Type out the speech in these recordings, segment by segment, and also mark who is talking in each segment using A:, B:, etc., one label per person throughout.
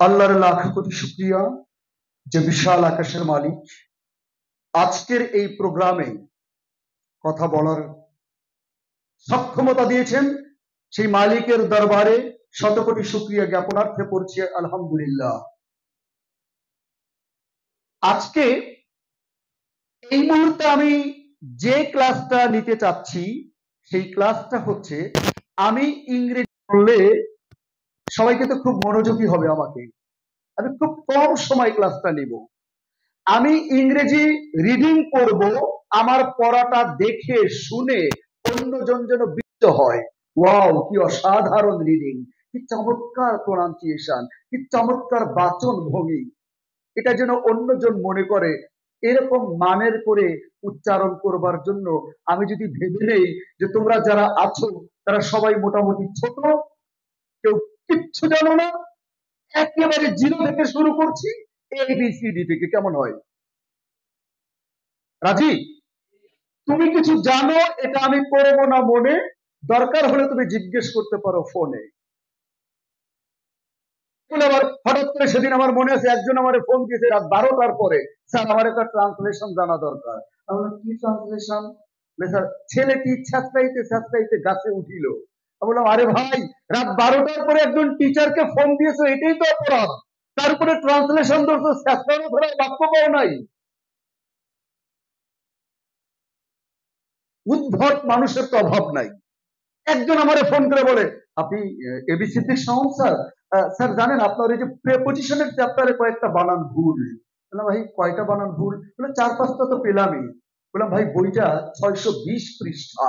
A: আল্লাহর লাখ কোটি শুকরিয়া যে বিশাল আকাশের মালিক আজকের এই প্রোগ্রামে কথা বলার সক্ষমতা দিয়েছেন। সেই মালিকের দরবারে শত কোটি শুকরিয়া জ্ঞাপনার্থে পড়ছি আলহামদুলিল্লাহ। আজকে এই মুহূর্তে আমি যে ক্লাসটা নিতে চাচ্ছি সেই ক্লাসটা হচ্ছে, আমি ইংরেজি বললে সবাই কিন্তু খুব মনোযোগী হবে আমাকে। আমি খুব কম সময় ক্লাসটা নিব। আমি ইংরেজি রিডিং পড়ব, আমার পড়াটা দেখে শুনে অন্যজন যেন বিস্মিত হয়, ওয়াও কি অসাধারণ রিডিং, কি চমৎকার প্রোনাউন্সিয়েশন, কি চমৎকার বাচন ভঙ্গি, এটা যেন অন্যজন মনে করে। এরকম মানের করে উচ্চারণ করবার জন্য আমি যদি ভেবে নেই যে তোমরা যারা আছো তারা সবাই মোটামুটি ছোট, কেউ কিচ্ছু জানো না, একেবারে জিরো থেকে শুরু করছি, ABCD থেকে, কেমন হয়? রাজি? তুমি কিছু জানো এটা আমি করবো না মনে, দরকার হলে তুমি জিজ্ঞেস করতে পারো ফোনে। আবার হঠাৎ করে সেদিন আমার মনে আছে একজন আমার ফোন দিয়েছে রাত 12টার পরে, স্যার আমার একটা ট্রান্সলেশন জানা দরকার। আমি বললাম কি ট্রান্সলেশন? স্যার ছেলেটি ছ্যাঁচড়াইতে ছ্যাঁচড়াইতে গাছে উঠিল। আমি বললাম আরে ভাই, রাত 12টার পরে একজন টিচারকে ফোন দিয়েছো, এটাই তো অপরাধ, তারপরে ট্রান্সলেশন ধরছো, ছ্যাঁচড়ানো ধরার বাক্য পাও নাই। উদ্ভট মানুষের তো অভাব নাই। একজন আমারে ফোন করে বলে, আপনি এবিসিডি সাউন্ড স্যার? স্যার জানেন আপনার এই যে প্রেপোজিশনের চ্যাপ্টারে কয়েকটা বানান ভুল। বললাম ভাই কয়টা বানান ভুল? বলে 4-5টা তো পেলামই। বললাম ভাই বইটা 620 পৃষ্ঠা,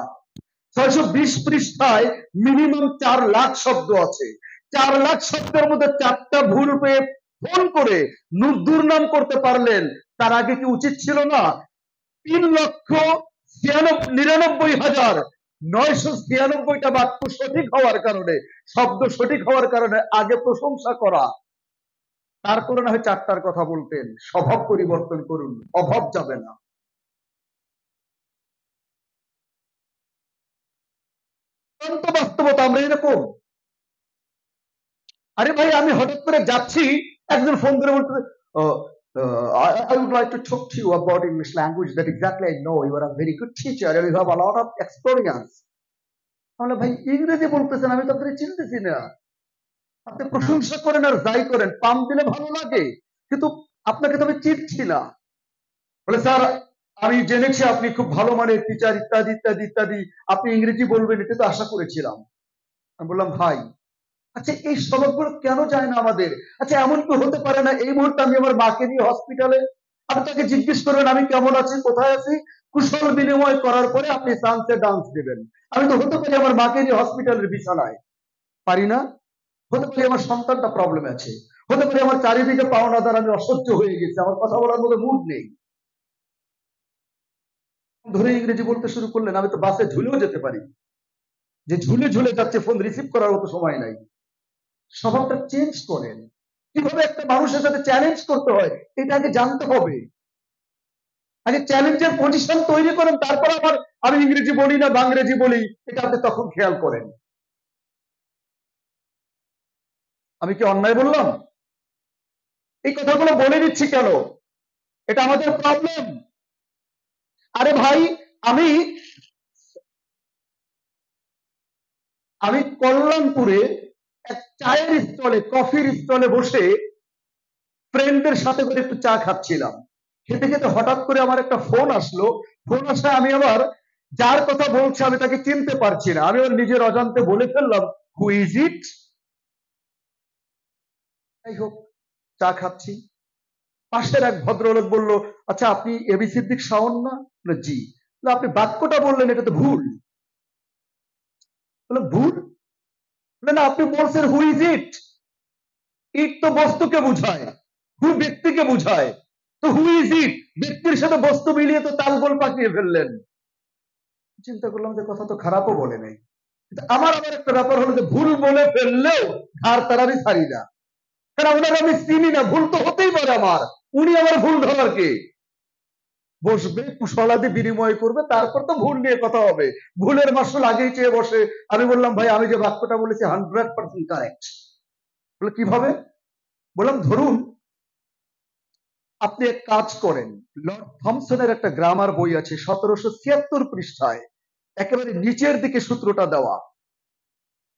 A: 620 পৃষ্ঠায় মিনিমাম 4 লাখ শব্দ আছে। 4 লাখ শব্দের মধ্যে 4টা ভুল পেয়ে ফোন করে দুর্নাম করতে পারলেন, তার আগে কি উচিত ছিল না 3,99,996টা বাক্য সঠিক হওয়ার কারণে, শব্দ সঠিক হওয়ার কারণে আগে প্রশংসা করা, তারপরে না হয় 4টার কথা বলতেন? স্বভাব পরিবর্তন করুন, অভাব যাবে না। বাস্তবতা আমরা এরকম। আরে ভাই আমি হঠাৎ করে যাচ্ছি, একজন ফোন করে বলতে, I would like to talk to you about English language that exactly I know you are a very good teacher and you have a lot of experience. আমরা ভাই ইংরেজি বলতেছেন, আমি তো আপনাকে চিনতেছি না। আপনি প্রশংসা করেন আর যাই করেন, পাম দিলে ভালো লাগে, কিন্তু আপনাকে তো আমি চিনছি না। বলে স্যার আমি জেনেছি আপনি খুব ভালো মানের টিচার, ইত্যাদি ইত্যাদি ইত্যাদি, আপনি ইংরেজি বলবেন এটা তো আশা করেছিলাম। আমি বললাম ভাই আচ্ছা এই স্বভাবগুলো কেন যায় না আমাদের? আচ্ছা এমন কি হতে পারে না এই মুহূর্তে আমি আমার মাকে নিয়ে হসপিটালে, আপনি তাকে জিজ্ঞেস করবেন আমি কেমন আছি, কোথায় আছি, কুশল বিনিময় করার পরে আপনি সানসে ডান্স দেবেন। আমি তো হতে পারি আমার মাকে নিয়ে হসপিটালের বিছানায়, পারি না? হতে পারে আমার সন্তানটা প্রবলেম আছে, হতে পারে আমার চারিদিকে পাওনাদার, আমি অসহ্য হয়ে গেছি, আমার কথা বলার মতো মুড নেই, ধরে ইংরেজি বলতে শুরু করলেন, আমি তো বাসে ঝুলেও যেতে পারি, যে ঝুলে ঝুলে যাচ্ছে, ফোন রিসিভ করার মতো সময় নাই। স্বভাবটা চেঞ্জ করেন। কিভাবে একটা মানুষের সাথে চ্যালেঞ্জ করতে হয় এটা আগে জানতে হবে। আগে চ্যালেঞ্জের পজিশন তৈরি করেন, তারপর আবার আমি ইংরেজি বলি না বাংরেজি বলি এটা আপনি তখন খেয়াল করেন। আমি কি অন্যায় বললাম? এই কথাগুলো বলে দিচ্ছি কেন? এটা আমাদের প্রবলেম। আরে ভাই আমি আমি কল্যাণপুরে এক চায়ের স্টলে, কফির স্টলে বসে ফ্রেন্ডদের সাথে করে একটু চা খাচ্ছিলাম। খেতে খেতে হঠাৎ করে আমার একটা ফোন আসলো। ফোন আসলে আমি আবার যার কথা বলছি আমি তাকে চিনতে পারছি না, আমি ওর নিজের অজান্তে বলে ফেললাম হু ইজ ইট। যাই হোক চা খাচ্ছি, পাশের এক ভদ্রলোক বলল, আচ্ছা আপনি এবি সিদ্দিক শাওন না? জি। আপনি বাক্যটা বললেন এটা তো ভুল। ভুল? না আপনি বলছেন হু ইজ ইট, ইট তো বস্তুকে বুঝায়, হু ব্যক্তিকে বুঝায়, তো হু ইজ ইট ব্যক্তির সাথে বস্তু মিলিয়ে তো তালগোল পাকিয়ে ফেললেন। চিন্তা করলাম যে কথা তো খারাপও বলে নাই। আমার আবার একটা ব্যাপার হলো যে ভুল বলে ফেললেও ধার তারারই ছাড়ি না, কারণ ওনার আমি চিনি না, ভুল তো হতেই পারে আমার, উনি আমার ভুল ধরার কে? বসবে কুশলাদি বিনিময় করবে, তারপর তো ভুল নিয়ে কথা হবে, ভুলের মাসুল আগেই চেয়ে বসে। আমি বললাম ভাই আমি যে বাক্যটা বলেছি 100% কারেক্ট। বলে কিভাবে? বললাম ধরুন আপনি এক কাজ করেন, লর্ড থমসনের একটা গ্রামার বই আছে 1776 পৃষ্ঠায়, একেবারে নিচের দিকে সূত্রটা দেওয়া।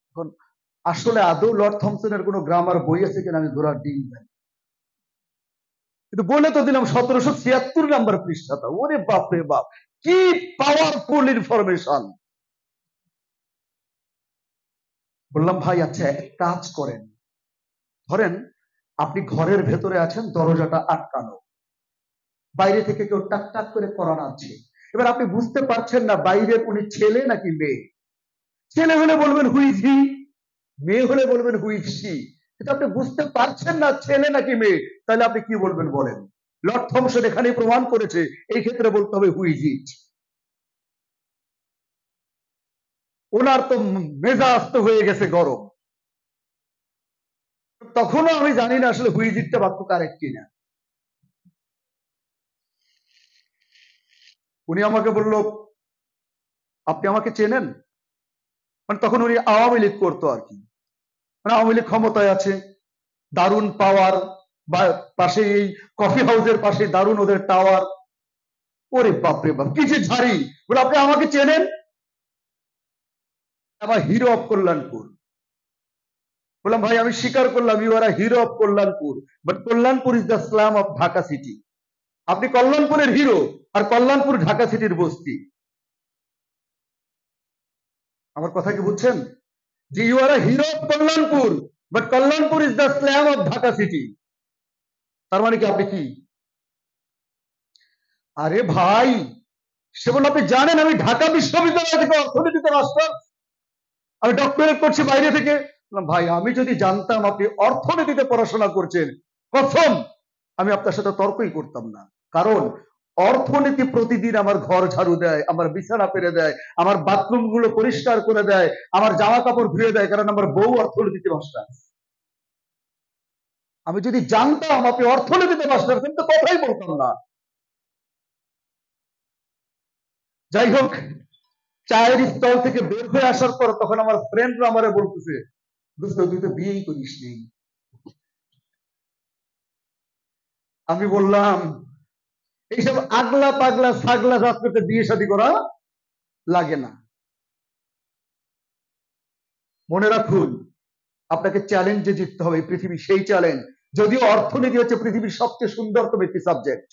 A: এখন আসলে আদৌ লর্ড থমসনের কোনো গ্রামার বই আছে কিনা আমি ঘোড়ার ডিম জানি, কিন্তু বলে তো দিলাম 1776 নাম্বার পৃষ্ঠাটা। ওরে বাপ রে বাপ, কি পাওয়ারফুল ইনফরমেশন! বললাম ভাই আচ্ছা এক কাজ করেন, ধরেন আপনি ঘরের ভেতরে আছেন, দরজাটা আটকানো, বাইরে থেকে কেউ টাক টাক করে কড়া নাড়ছে। এবার আপনি বুঝতে পারছেন না বাইরের উনি ছেলে নাকি মেয়ে। ছেলে হলে বলবেন হুইজ হি, মেয়ে হলে বলবেন হুইজ শি। কিন্তু আপনি বুঝতে পারছেন না ছেলে নাকি মেয়ে, তাহলে আপনি কি বলবেন বলেন? লর্ড থমসন এখানেই প্রমাণ করেছে এই ক্ষেত্রে বলতে হবে হুইজ ইট। ওনার তো মেজাজ তো হয়ে গেছে গরম। তখনও আমি জানি না আসলে হুইজ ইটটা বাক্য কারেক্ট কিনা। উনি আমাকে বলল আপনি আমাকে চেনেন? মানে তখন উনি আওয়ামী লীগ করতো আর কি, মানে আওয়ামী লীগ ক্ষমতায় আছে, দারুণ পাওয়ার, বা পাশে এই কফি হাউসের পাশে দারুণ ওদের টাওয়ার। ওরে বাপরে বাপ, কি যে ঝাড়ি! বলে আপনি আমাকে চেনেন? আমার হিরো অফ কল্যাণপুর। বললাম ভাই আমি স্বীকার করলাম you are a hero of Kalyanpur, but Kalyanpur is the slum of Dhaka city. আপনি কল্যাণপুরের হিরো আর কল্যাণপুর ঢাকা সিটির বস্তি। আমার কথা কি বুঝছেন? যে you are a hero of Kalyanpur, but Kalyanpur is the slum of Dhaka city. তার মানে কি আপনি কি? আরে ভাই, সে বলল আপনি জানেন আমি ঢাকা বিশ্ববিদ্যালয় থেকে অর্থনীতিতে মাস্টার, আমি ডক্টরেট করছি বাইরে থেকে। ভাই আমি যদি জানতাম আপনি অর্থনীতিতে পড়াশোনা করছেন, কসম আমি আপনার সাথে তর্কই করতাম না। কারণ অর্থনীতি প্রতিদিন আমার ঘর ঝাড়ু দেয়, আমার বিছানা পেরে দেয়, আমার বাথরুম গুলো পরিষ্কার করে দেয়, আমার জামা কাপড় ধুয়ে দেয়, কারণ আমার বউ অর্থনীতিতে মাস্টার। আমি যদি জানতাম আপনি অর্থনীতিতে মাস্টার, কিন্তু কথাই বলতাম না। যাই হোক, চায়ের স্টল থেকে বের হয়ে আসার পর তখন আমার ফ্রেন্ডরা আমারে বলতেছে দোস্ত তুই তো বিয়েই করিস নি। আমি বললাম এইসব আগলা পাগলা ছাগলা জাত করতে বিয়ে শাদী করা লাগে না। মনে রাখুন আপনাকে চ্যালেঞ্জে জিততে হবে, পৃথিবী সেই চ্যালেঞ্জ। যদিও অর্থনীতি হচ্ছে পৃথিবীর সবচেয়ে সুন্দরতম একটি সাবজেক্ট,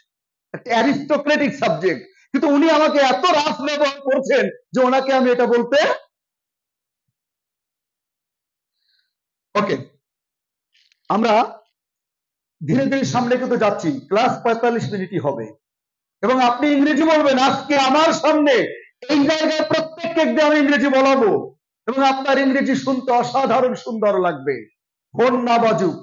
A: একটা অ্যারিস্টোক্রেটিক সাবজেক্ট, কিন্তু উনি আমাকে এত রাফ ব্যবহার করছেন যে ওনাকে আমি এটা বলতে। ওকে, আমরা ধীরে ধীরে সামনে কিন্তু যাচ্ছি, ক্লাস 45 মিনিটই হবে এবং আপনি ইংরেজি বলবেন। আজকে আমার সামনে এই জায়গায় প্রত্যেককে আমি ইংরেজি বলাবো এবং আপনার ইংরেজি শুনতে অসাধারণ সুন্দর লাগবে, ফোন না বাজুক।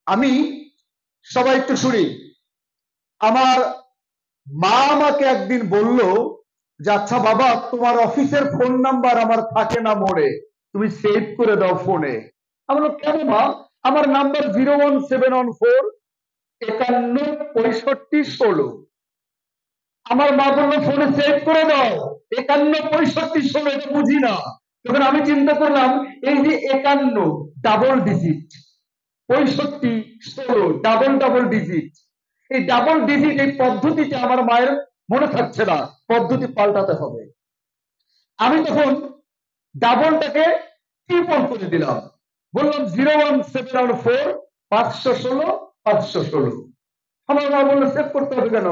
A: আমি সবাই একটু শুনি। আমার মা আমাকে একদিন বলল যে আচ্ছা বাবা তোমার অফিসের ফোন নাম্বার আমার থাকে না মনে, তুমি সেভ করে দাও ফোনে। আমি বললাম কেন মা? আমার নাম্বার 01714 51 65 16। আমার মা বললো ফোনে সেভ করে দাও 51 65 16, এটা বুঝি না। তখন আমি চিন্তা করলাম এই যে 51 double digit, 65 16 double double digit, এই ডাবল ডিজিট এই পদ্ধতিতে আমার মায়ের মনে থাকছে না, পদ্ধতি পাল্টাতে হবে। আমি তখন ডাবলটাকে ট্রিপল করে দিলাম, বললাম 01714 516 516। আমার মা বললো সেভ করতে হবে কেন?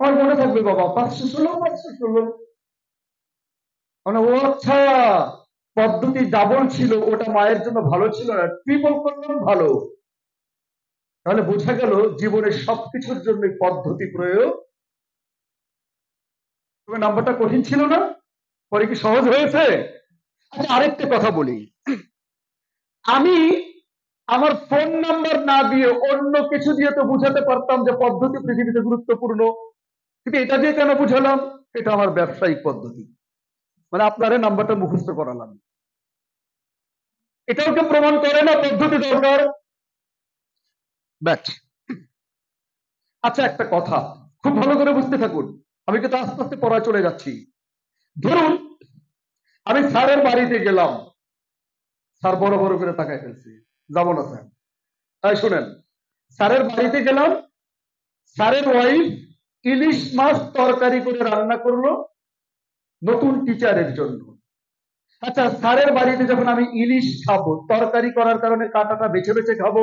A: আমার মনে থাকবে বাবা 516 516। মানে ও আচ্ছা, পদ্ধতি ডাবল ছিল, ওটা মায়ের জন্য ভালো ছিল না, ট্রিপল করলাম ভালো। তাহলে বোঝা গেল জীবনের সবকিছুর জন্য পদ্ধতি প্রয়োগ। তবে নাম্বারটা কঠিন ছিল না, পরে কি সহজ হয়েছে? আচ্ছা আরেকটা কথা বলি, আমি আমার ফোন নাম্বার না দিয়ে অন্য কিছু দিয়ে তো বুঝাতে পারতাম যে পদ্ধতি পৃথিবীতে গুরুত্বপূর্ণ, কিন্তু এটা দিয়ে কেন বুঝালাম? এটা আমার ব্যবসায়িক পদ্ধতি, মানে আপনার নাম্বারটা মুখস্থ করালাম। এটাও কেউ প্রমাণ করে না পদ্ধতি দরকার। ব্যাট। আচ্ছা একটা কথা খুব ভালো করে বুঝতে থাকুন, আমি কিন্তু আস্তে আস্তে পড়ায় চলে যাচ্ছি। ধরুন আমি স্যারের বাড়িতে গেলাম, স্যার বড় বড় করে তাকায় ফেলছি, যাবো না স্যার। তাই শুনেন, স্যারের বাড়িতে গেলাম, স্যারের ওয়াইফ ইলিশ মাছ তরকারি করে রান্না করলো নতুন টিচারের জন্য। আচ্ছা, স্যারের বাড়িতে যখন আমি ইলিশ খাবো, তরকারি করার কারণে কাঁটাটা বেছে বেছে খাবো,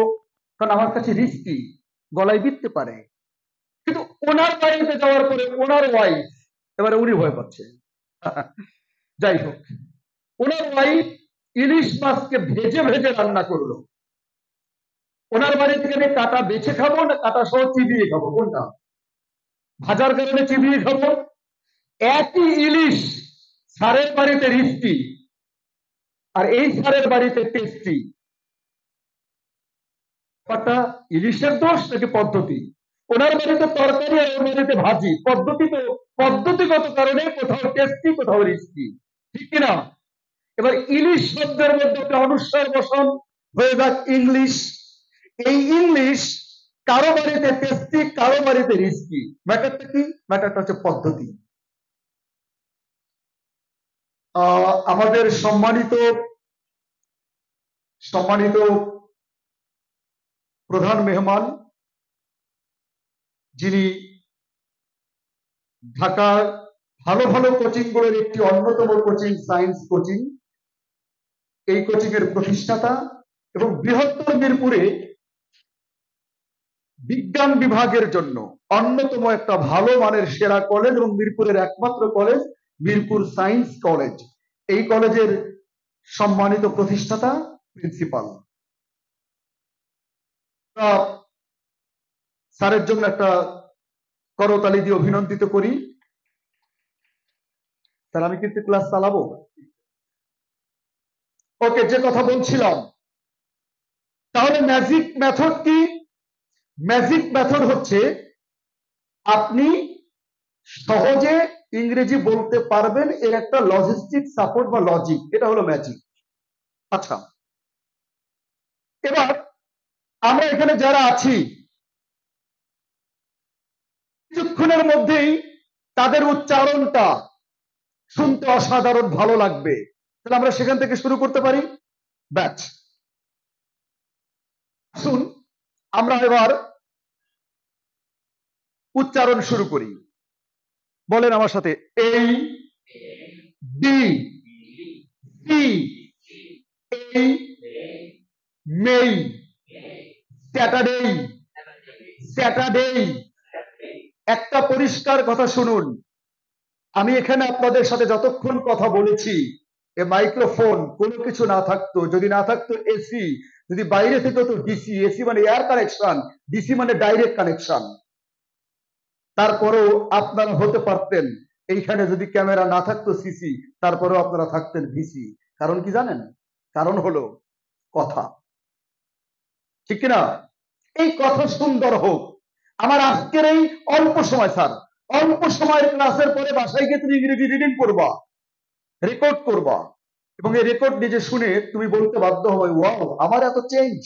A: কারণ আমার কাছে রিস্কি, গলায় বিঁধতে পারে। কিন্তু ওনার বাড়িতে যাওয়ার পরে ওনার ওয়াইফ, এবারে উনি ভয় পাচ্ছে। যাই হোক, ওনার ওয়াইফ ইলিশ মাছকে ভেজে ভেজে রান্না করলো। ওনার বাড়ি থেকে আমি কাঁটা বেছে খাবো না কাঁটা সহ চিবিয়ে খাবো, কোনটা? ভাজার কারণে চিবিয়ে খাবো। একই ইলিশ, স্যারের বাড়িতে রিস্কি আর এই স্যারের বাড়িতে টেস্টি। ব্যাপারটা ইলিশের দোষ নাকি পদ্ধতি? ওনার বাড়িতে তরকারি আর ওর বাড়িতে ভাজি, পদ্ধতি তো পদ্ধতিগত কারণে কোথাও টেস্টি কোথাও রিস্কি, ঠিক কিনা? এবার ইলিশ শব্দের মধ্যে একটা অনুস্বার বসন হয়ে যাক ইংলিশ। এই ইংলিশ কারো বাড়িতে টেস্টি, কারো বাড়িতে রিস্কি। ম্যাটারটা কি? ম্যাটারটা হচ্ছে পদ্ধতি। আমাদের সম্মানিত সম্মানিত প্রধান মেহমান, যিনি ঢাকার ভালো ভালো কোচিং গুলোর একটি অন্যতম কোচিং, সায়েন্স কোচিং, এই কোচিং এর প্রতিষ্ঠাতা এবং বৃহত্তর মিরপুরে বিজ্ঞান বিভাগের জন্য অন্যতম একটা ভালো মানের সেরা কলেজ এবং মিরপুরের একমাত্র কলেজ মিরপুর সায়েন্স কলেজ, এই কলেজের সম্মানিত প্রতিষ্ঠাতা, প্রিন্সিপাল। স্যারের জন্য একটা করতালি দিয়ে অভিনন্দিত করি। স্যার, আমি কিন্তু ক্লাস চালাবো। ওকে, যে কথা বলছিলাম, তাহলে ম্যাজিক মেথড কি? ম্যাজিক মেথড হচ্ছে আপনি সহজে ইংরেজি বলতে পারবেন, এর একটা লজিস্টিক সাপোর্ট বা লজিক, এটা হলো ম্যাজিক। আচ্ছা, এবার আমরা এখানে যারা আছি, কিছুক্ষণের মধ্যেই তাদের উচ্চারণটা শুনতে অসাধারণ ভালো লাগবে, তাহলে আমরা সেখান থেকে শুরু করতে পারি। ব্যাচ, শুন, আমরা এবার উচ্চারণ শুরু করি। বলেন আমার সাথে, এই, বি, সি, এই, মেই, স্যাটারডে, স্যাটারডে। একটা পরিষ্কার কথা শুনুন, আমি এখানে আপনাদের সাথে যতক্ষণ কথা বলেছি, এ মাইক্রোফোন কোনো কিছু না থাকতো, যদি না থাকতো এসি, যদি বাইরে থেকে তো ডিসি, এসি মানে এয়ার কানেকশন, ডিসি মানে ডাইরেক্ট কানেকশন, তারপরেও আপনারা হতে পারতেন, এইখানে যদি ক্যামেরা না থাকতো সিসি, তারপরেও আপনারা থাকতেন ভিসি। কারণ কি জানেন? কারণ হলো কথা, ঠিক কিনা? এই কথা সুন্দর হোক। আমার আজকের এই অল্প সময়, স্যার, অল্প সময়ের ক্লাসের পরে বাসায় গিয়ে তুমি ইংরেজি রিডিং করবা, রেকর্ড করবা, এবং এই রেকর্ড নিজে শুনে তুমি বলতে বাধ্য হবে, ওয়াও, আমার এত চেঞ্জ।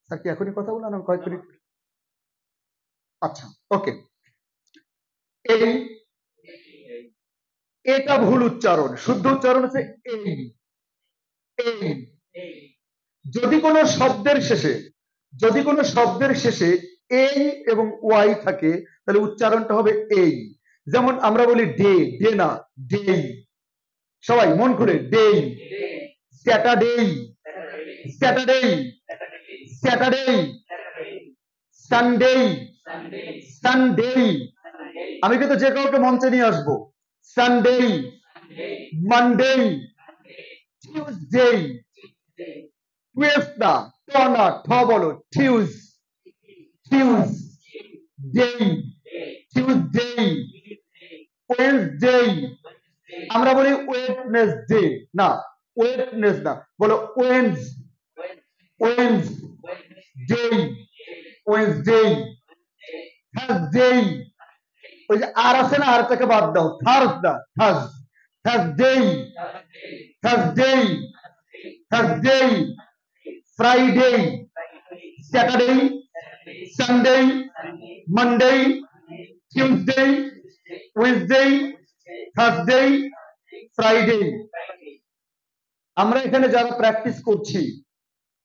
A: স্যার কি এখনই কথা বললাম কয়েক মিনিট? আচ্ছা, ওকে। এই, এটা ভুল উচ্চারণ, শুদ্ধ উচ্চারণ হচ্ছে এই, এই। যদি কোনো শব্দের শেষে, যদি কোনো শব্দের শেষে এই এবং ওয়াই থাকে, তাহলে উচ্চারণটা হবে এই। যেমন আমরা বলি ডে, ডে না, ডে। সবাই মন করে, day, Saturday, Saturday, Saturday, Sunday, Sunday. আমি কিন্তু যে কাউকে মঞ্চে নিয়ে আসবো। সানডে, মানডে, টিউসডে, টুয়েসডা, ট না, ঠ বলো, Tues, Tues, day, Tuesday, Wednesday. আমরা বলি ওয়েডনেসডে না, ওয়েডনেস না, বলো Wednes, Wednesday, Wednesday, Thursday. ওই যে আর আছে না, আরটাকে বাদ দাও, Thursday, Thurs, Thursday, Thursday, Thursday, Friday, Saturday, Sunday, Monday, Tuesday, Wednesday, Thursday, Friday. আমরা এখানে যারা প্র্যাকটিস করছি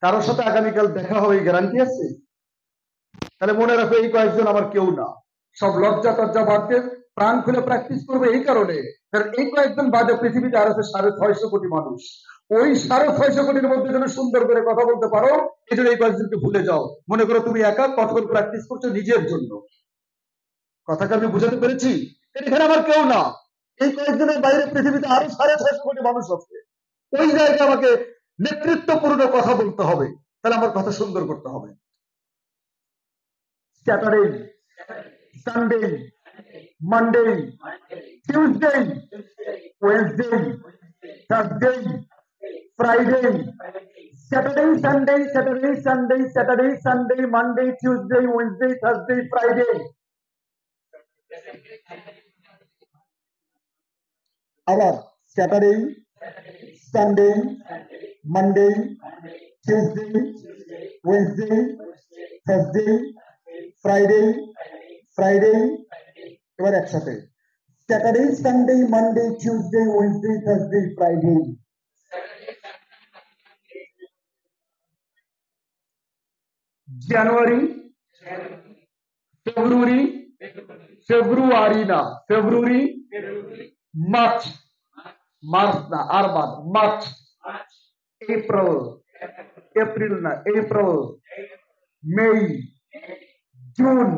A: কারোর সাথে আগামীকাল দেখা হবে গ্যারান্টি আছে? তাহলে মনে রাখো এই কয়েকজন আমার কেউ না। সব লজ্জা টজ্জা বাদ দিয়ে প্রাণ খুলে প্র্যাকটিস করবে এই কারণে, কারণ এই কয়েকজন বাদে পৃথিবীতে আর আছে 650 কোটি মানুষ। ওই 650 কোটির মধ্যে যেন সুন্দর করে কথা বলতে পারো, এই জন্য এই কয়েকজনকে ভুলে যাও। মনে করো তুমি একা কঠোর প্র্যাকটিস করছো নিজের জন্য। কথাটা আমি বুঝাতে পেরেছি? এখানে আমার কেউ না, এই কয়েকজনের বাইরে পৃথিবীতে আরো 650 কোটি মানুষ আছে। ওই জায়গায় আমাকে নেতৃত্বপূর্ণ কথা বলতে হবে, তাহলে আমার কথা সুন্দর করতে হবে। Saturday, Sunday, Monday, Tuesday, Wednesday, Thursday, Friday, Saturday, Sunday, Saturday, Sunday, Saturday, Sunday, Monday, Tuesday, Wednesday, Thursday, Friday. আবার Saturday, Sunday, Monday, Tuesday, Wednesday, Thursday, Friday, Friday. এবার একসাথে Saturday, Sunday, Monday, Tuesday, Wednesday, Thursday, Friday. January, February, February না February, March, March না আর বাদ, March, April, April না April, May, June,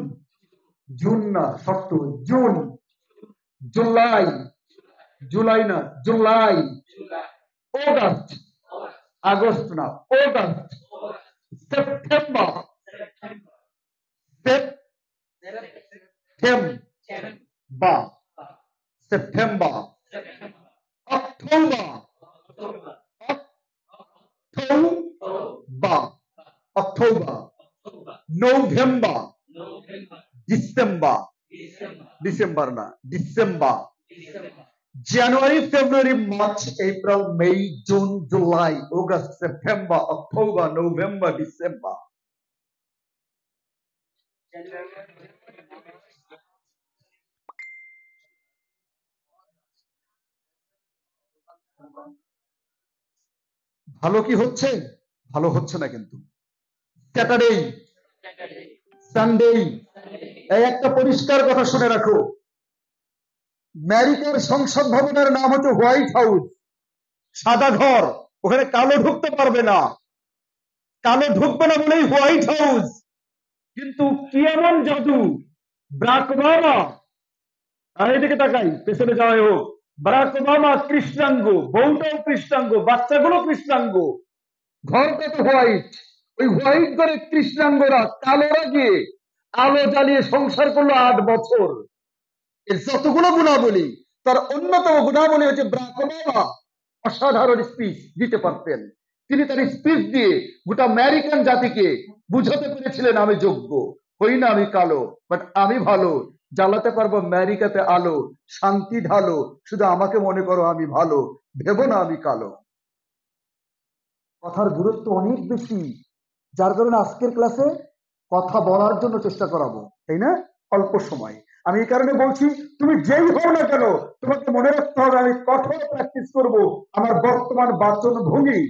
A: June না শক্ত, জুন, জুলাই, জুলাই না জুলাই, অগাস্ট, আগস্ট না August, September, September, September, October, October, October, November, December, December না December, January, February, March, April, May, June, July, August, September, October, November, December. ভালো কি হচ্ছে? ভালো হচ্ছে না কিন্তু। স্যাটারডে, সানডে, এই একটা পরিষ্কার কথা শুনে রাখো, আমেরিকার সংসদ ভবনের নাম হচ্ছে হোয়াইট হাউস, সাদা ঘর। ওখানে কালো ঢুকতে পারবে না, কালো ঢুকবে না বলেই হোয়াইট হাউস। কিন্তু কি এমন জাদু, বারাক ওবামা, আর এদিকে তাকাই পেছনে যাওয়াই হোক, বারাক ওবামা কৃষ্ণাঙ্গ, বউটাও কৃষ্ণাঙ্গ, বাচ্চাগুলো কৃষ্ণাঙ্গ, ঘরটা তো হোয়াইট। ওই হোয়াইট ঘরে কৃষ্ণাঙ্গরা কালোরা গিয়ে আলো জ্বালিয়ে সংসার করলো 8 বছর। এর যতগুলো গুণাবলী, তার অন্যতম গুণাবলী হচ্ছে বারাক ওবামা অসাধারণ স্পিচ দিতে পারতেন। তিনি তার স্পিচ দিয়ে গোটা আমেরিকান জাতিকে বুঝাতে পেরেছিলেন আমি যোগ্য, হই না আমি কালো, বাট আমি ভালো, জ্বালাতে পারবো আমেরিকাতে আলো, শান্তি ঢালো, শুধু আমাকে মনে করো আমি ভালো, ভেবো না আমি কালো। কথার গুরুত্ব অনেক বেশি, যার কারণে আজকের ক্লাসে কথা বলার জন্য চেষ্টা করাবো, তাই না? অল্প সময়। আমি এই কারণে বলছি, তুমি যেই হও না কেন, তোমাকে মনে রাখতে হবে আমি কঠোর প্র্যাকটিস করব আমার বর্তমান বাচন ভঙ্গি,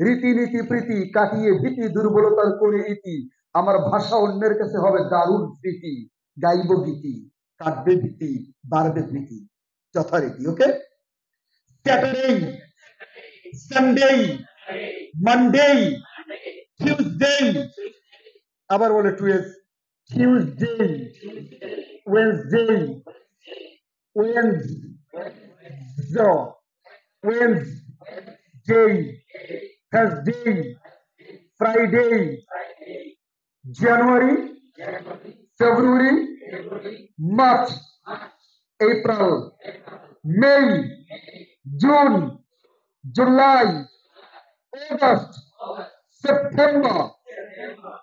A: রীতিনীতি প্রীতি কাটিয়ে ভীতি দুর্বলতার করে ইতি, আমার ভাষা অন্যের কাছে হবে দারুণ স্মৃতি, গাইব গীতি, কাটবে ভীতি, বাড়বে প্রীতি, যথারীতি। Okay? Saturday, Sunday, Monday, Tuesday, আবার বলে Tues, Tuesday, Wednesday, Wednesday, Thursday, Friday. January, February, March, April, May, June, July, August, September,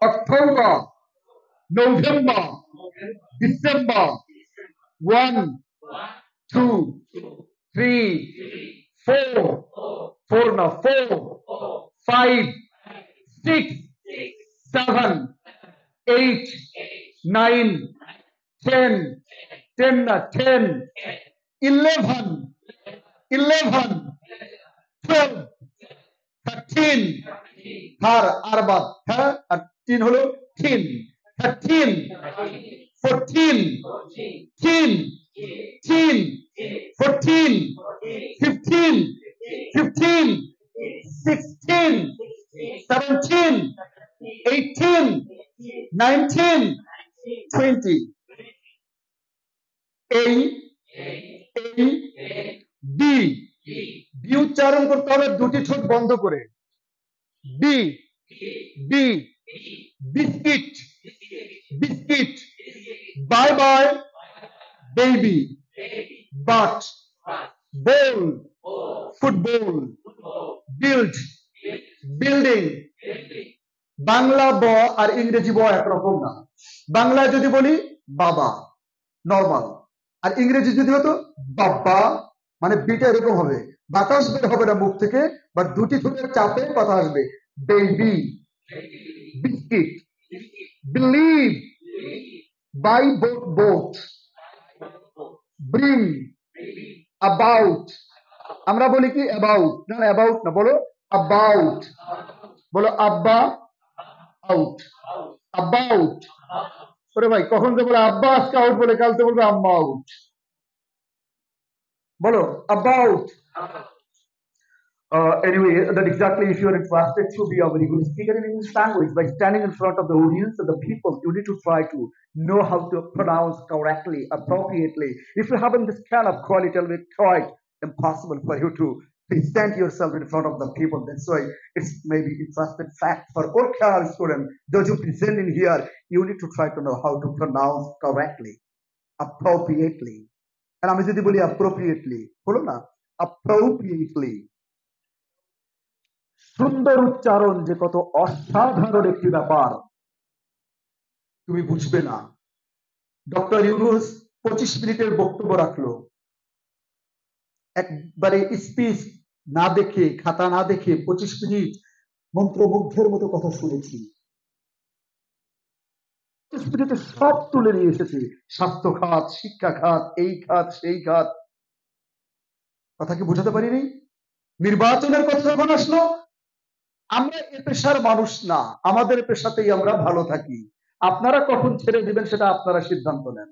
A: October, November, December. 1, 2, 3, 4, 4 না 4, 5, 6, 7, 8, 9, 10, 10 না 10, 11, 11, 12, 13, থার আরবাদ, হ্যাঁ, আর 3 হলো 10, 13, 14, 10, 10, 14, 15, 15, 16, 17, 18, 19, 20. এই বি, বি উচ্চারণ করতে হবে দুটি ঠোঁট বন্ধ করে। B, B, biscuit, biscuit, bye bye, baby, but, ball, football, build, building. Bangla ব আর ইংরেজি ব একরকম না। বাংলায় যদি বলি বাবা, নর্মাল, আর ইংরেজি যদি হতো বাবা, মানে বিটা এরকম হবে, বাতাস বের হবে না মুখ থেকে, বাট দুটি ঠোঁটের চাপে কথা আসবে। Baby, biscuit, believe, bye boat, boat, bring, about. আমরা বলি কি অ্যাবাউট, না অ্যাবাউট না, বলো অ্যাবাউট, বলো আব্বা, আউট, অ্যাবাউট। ওরে ভাই, কখন তো বলে আব্বা আজকে আউট বলে, কাল তো বলবে আম্মা আউট। বলো about. Anyway, that exactly, if you are interested to be a very good speaker in English language, by standing in front of the audience and the people, you need to try to know how to pronounce correctly, appropriately. If you haven't this kind of quality, it will be quite impossible for you to present yourself in front of the people. That's why it's maybe interesting fact for all kind of students, those who present in here, you need to try to know how to pronounce correctly, appropriately. And আমি যদি বলি appropriately, বলো না appropriately। সুন্দর উচ্চারণ যে কত অসাধারণ একটি ব্যাপার তুমি বুঝবে না। ডক্টর ইউনূস 25 মিনিটের বক্তব্য রাখলো, একবারে স্পিচ না দেখে, খাতা না দেখে 25 মিনিট মন্ত্রমুগ্ধের মতো কথা শুনেছি। 25 মিনিটে সব তুলে নিয়ে এসেছে, স্বাস্থ্য খাত, শিক্ষা খাত, এই খাত, সেই খাত। কথা কি বুঝাতে পারিনি? নির্বাচনের কথা যখন আসলো, আমরা এ পেশার মানুষ না, আমাদের পেশাতেই আমরা ভালো থাকি। আপনারা কখন ছেড়ে দিবেন সেটা আপনারা সিদ্ধান্ত নেন।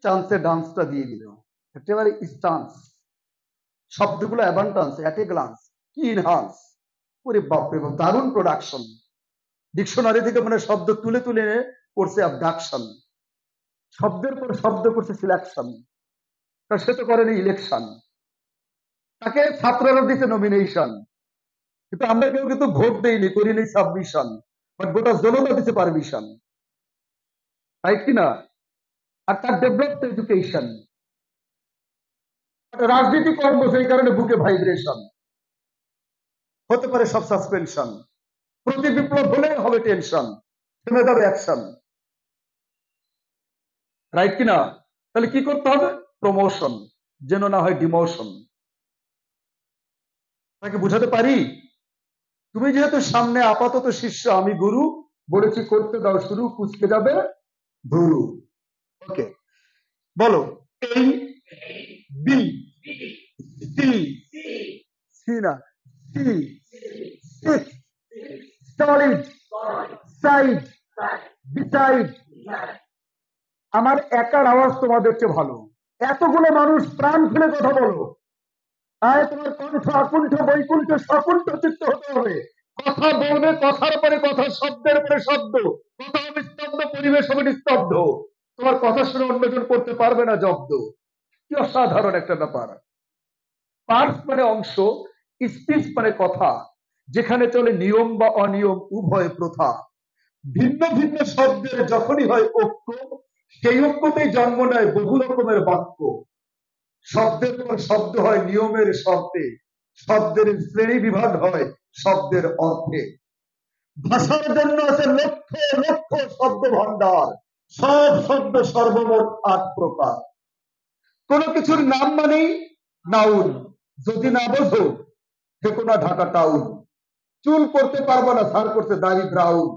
A: চান্সে ডান্সটা দিয়ে দিল, একেবারে স্টান্স, শব্দগুলো অ্যাবান্ডান্স, অ্যাট এ গ্লান্স, কি ইনহান্স, ওরে বাপরে বাপ, দারুণ প্রোডাকশন। ডিকশনারি থেকে মানে শব্দ তুলে তুলে করছে অ্যাবডাকশন, শব্দের পর শব্দ করছে সিলেকশন। সে তো করেনি ইলেকশন, তাকে ছাত্ররা দিচ্ছে নমিনেশন, কিন্তু আমরা কেউ কিন্তু ভোট দেইনি, করিনি সাবমিশন, বাট গোটা জনতা দিচ্ছে পারমিশন, রাইট কিনা? আর তার ডেভেলপড এডুকেশন, রাজনীতি কর্ম, সেই কারণে বুকে ভাইব্রেশন, হতে পারে সব সাসপেনশন, প্রতি বিপ্লব হলে হবে টেনশন, থেমে যাবে অ্যাকশন, রাইট কিনা? তাহলে কি করতে হবে? প্রমোশন, যেন না হয় ডিমোশন। তাকে বুঝাতে পারি? তুমি যেহেতু সামনে আপাতত শিষ্য, আমি গুরু, বলেছি করতে দাও শুরু, কুচকে যাবে ধুরু। ওকে, বলো এই, বি, সি, সি না, C, six, solid, side, beside. আমার একার আওয়াজ তোমাদের চেয়ে ভালো, এতগুলো মানুষ প্রাণ খুলে কথা বলো, আয় তোমার কণ্ঠ আকুণ্ঠ বৈকুণ্ঠ সকুণ্ঠ চিত্ত হতে হবে। কথা বলবে, কথার পরে কথা, শব্দের পরে শব্দ, কথা হবে স্তব্ধ, পরিবেশ হবে নিস্তব্ধ, তোমার কথা শুনে অন্যজন করতে পারবে না জব্দ। কি অসাধারণ একটা ব্যাপার। পার্টস মানে অংশ, স্পিচ মানে কথা, যেখানে চলে নিয়ম বা অনিয়ম উভয় প্রথা। ভিন্ন ভিন্ন শব্দের যখনই হয় ঐক্য, সেই ঐক্যতেই জন্ম নেয় বহু রকমের বাক্য। শব্দের পর শব্দ হয় নিয়মের শর্তে, শব্দের শ্রেণী বিভাগ হয় শব্দের অর্থে। ভাষার জন্য আছে লক্ষ লক্ষ শব্দ ভান্ডার, সব শব্দ সর্বমোট 8 প্রকার। কোন কিছুর নাম মানেই নাউন, যদি না বোঝো থেকো না ঢাকা টাউন। চুল করতে পারবো না, স্যার করতে দাড়ি ব্রাউন।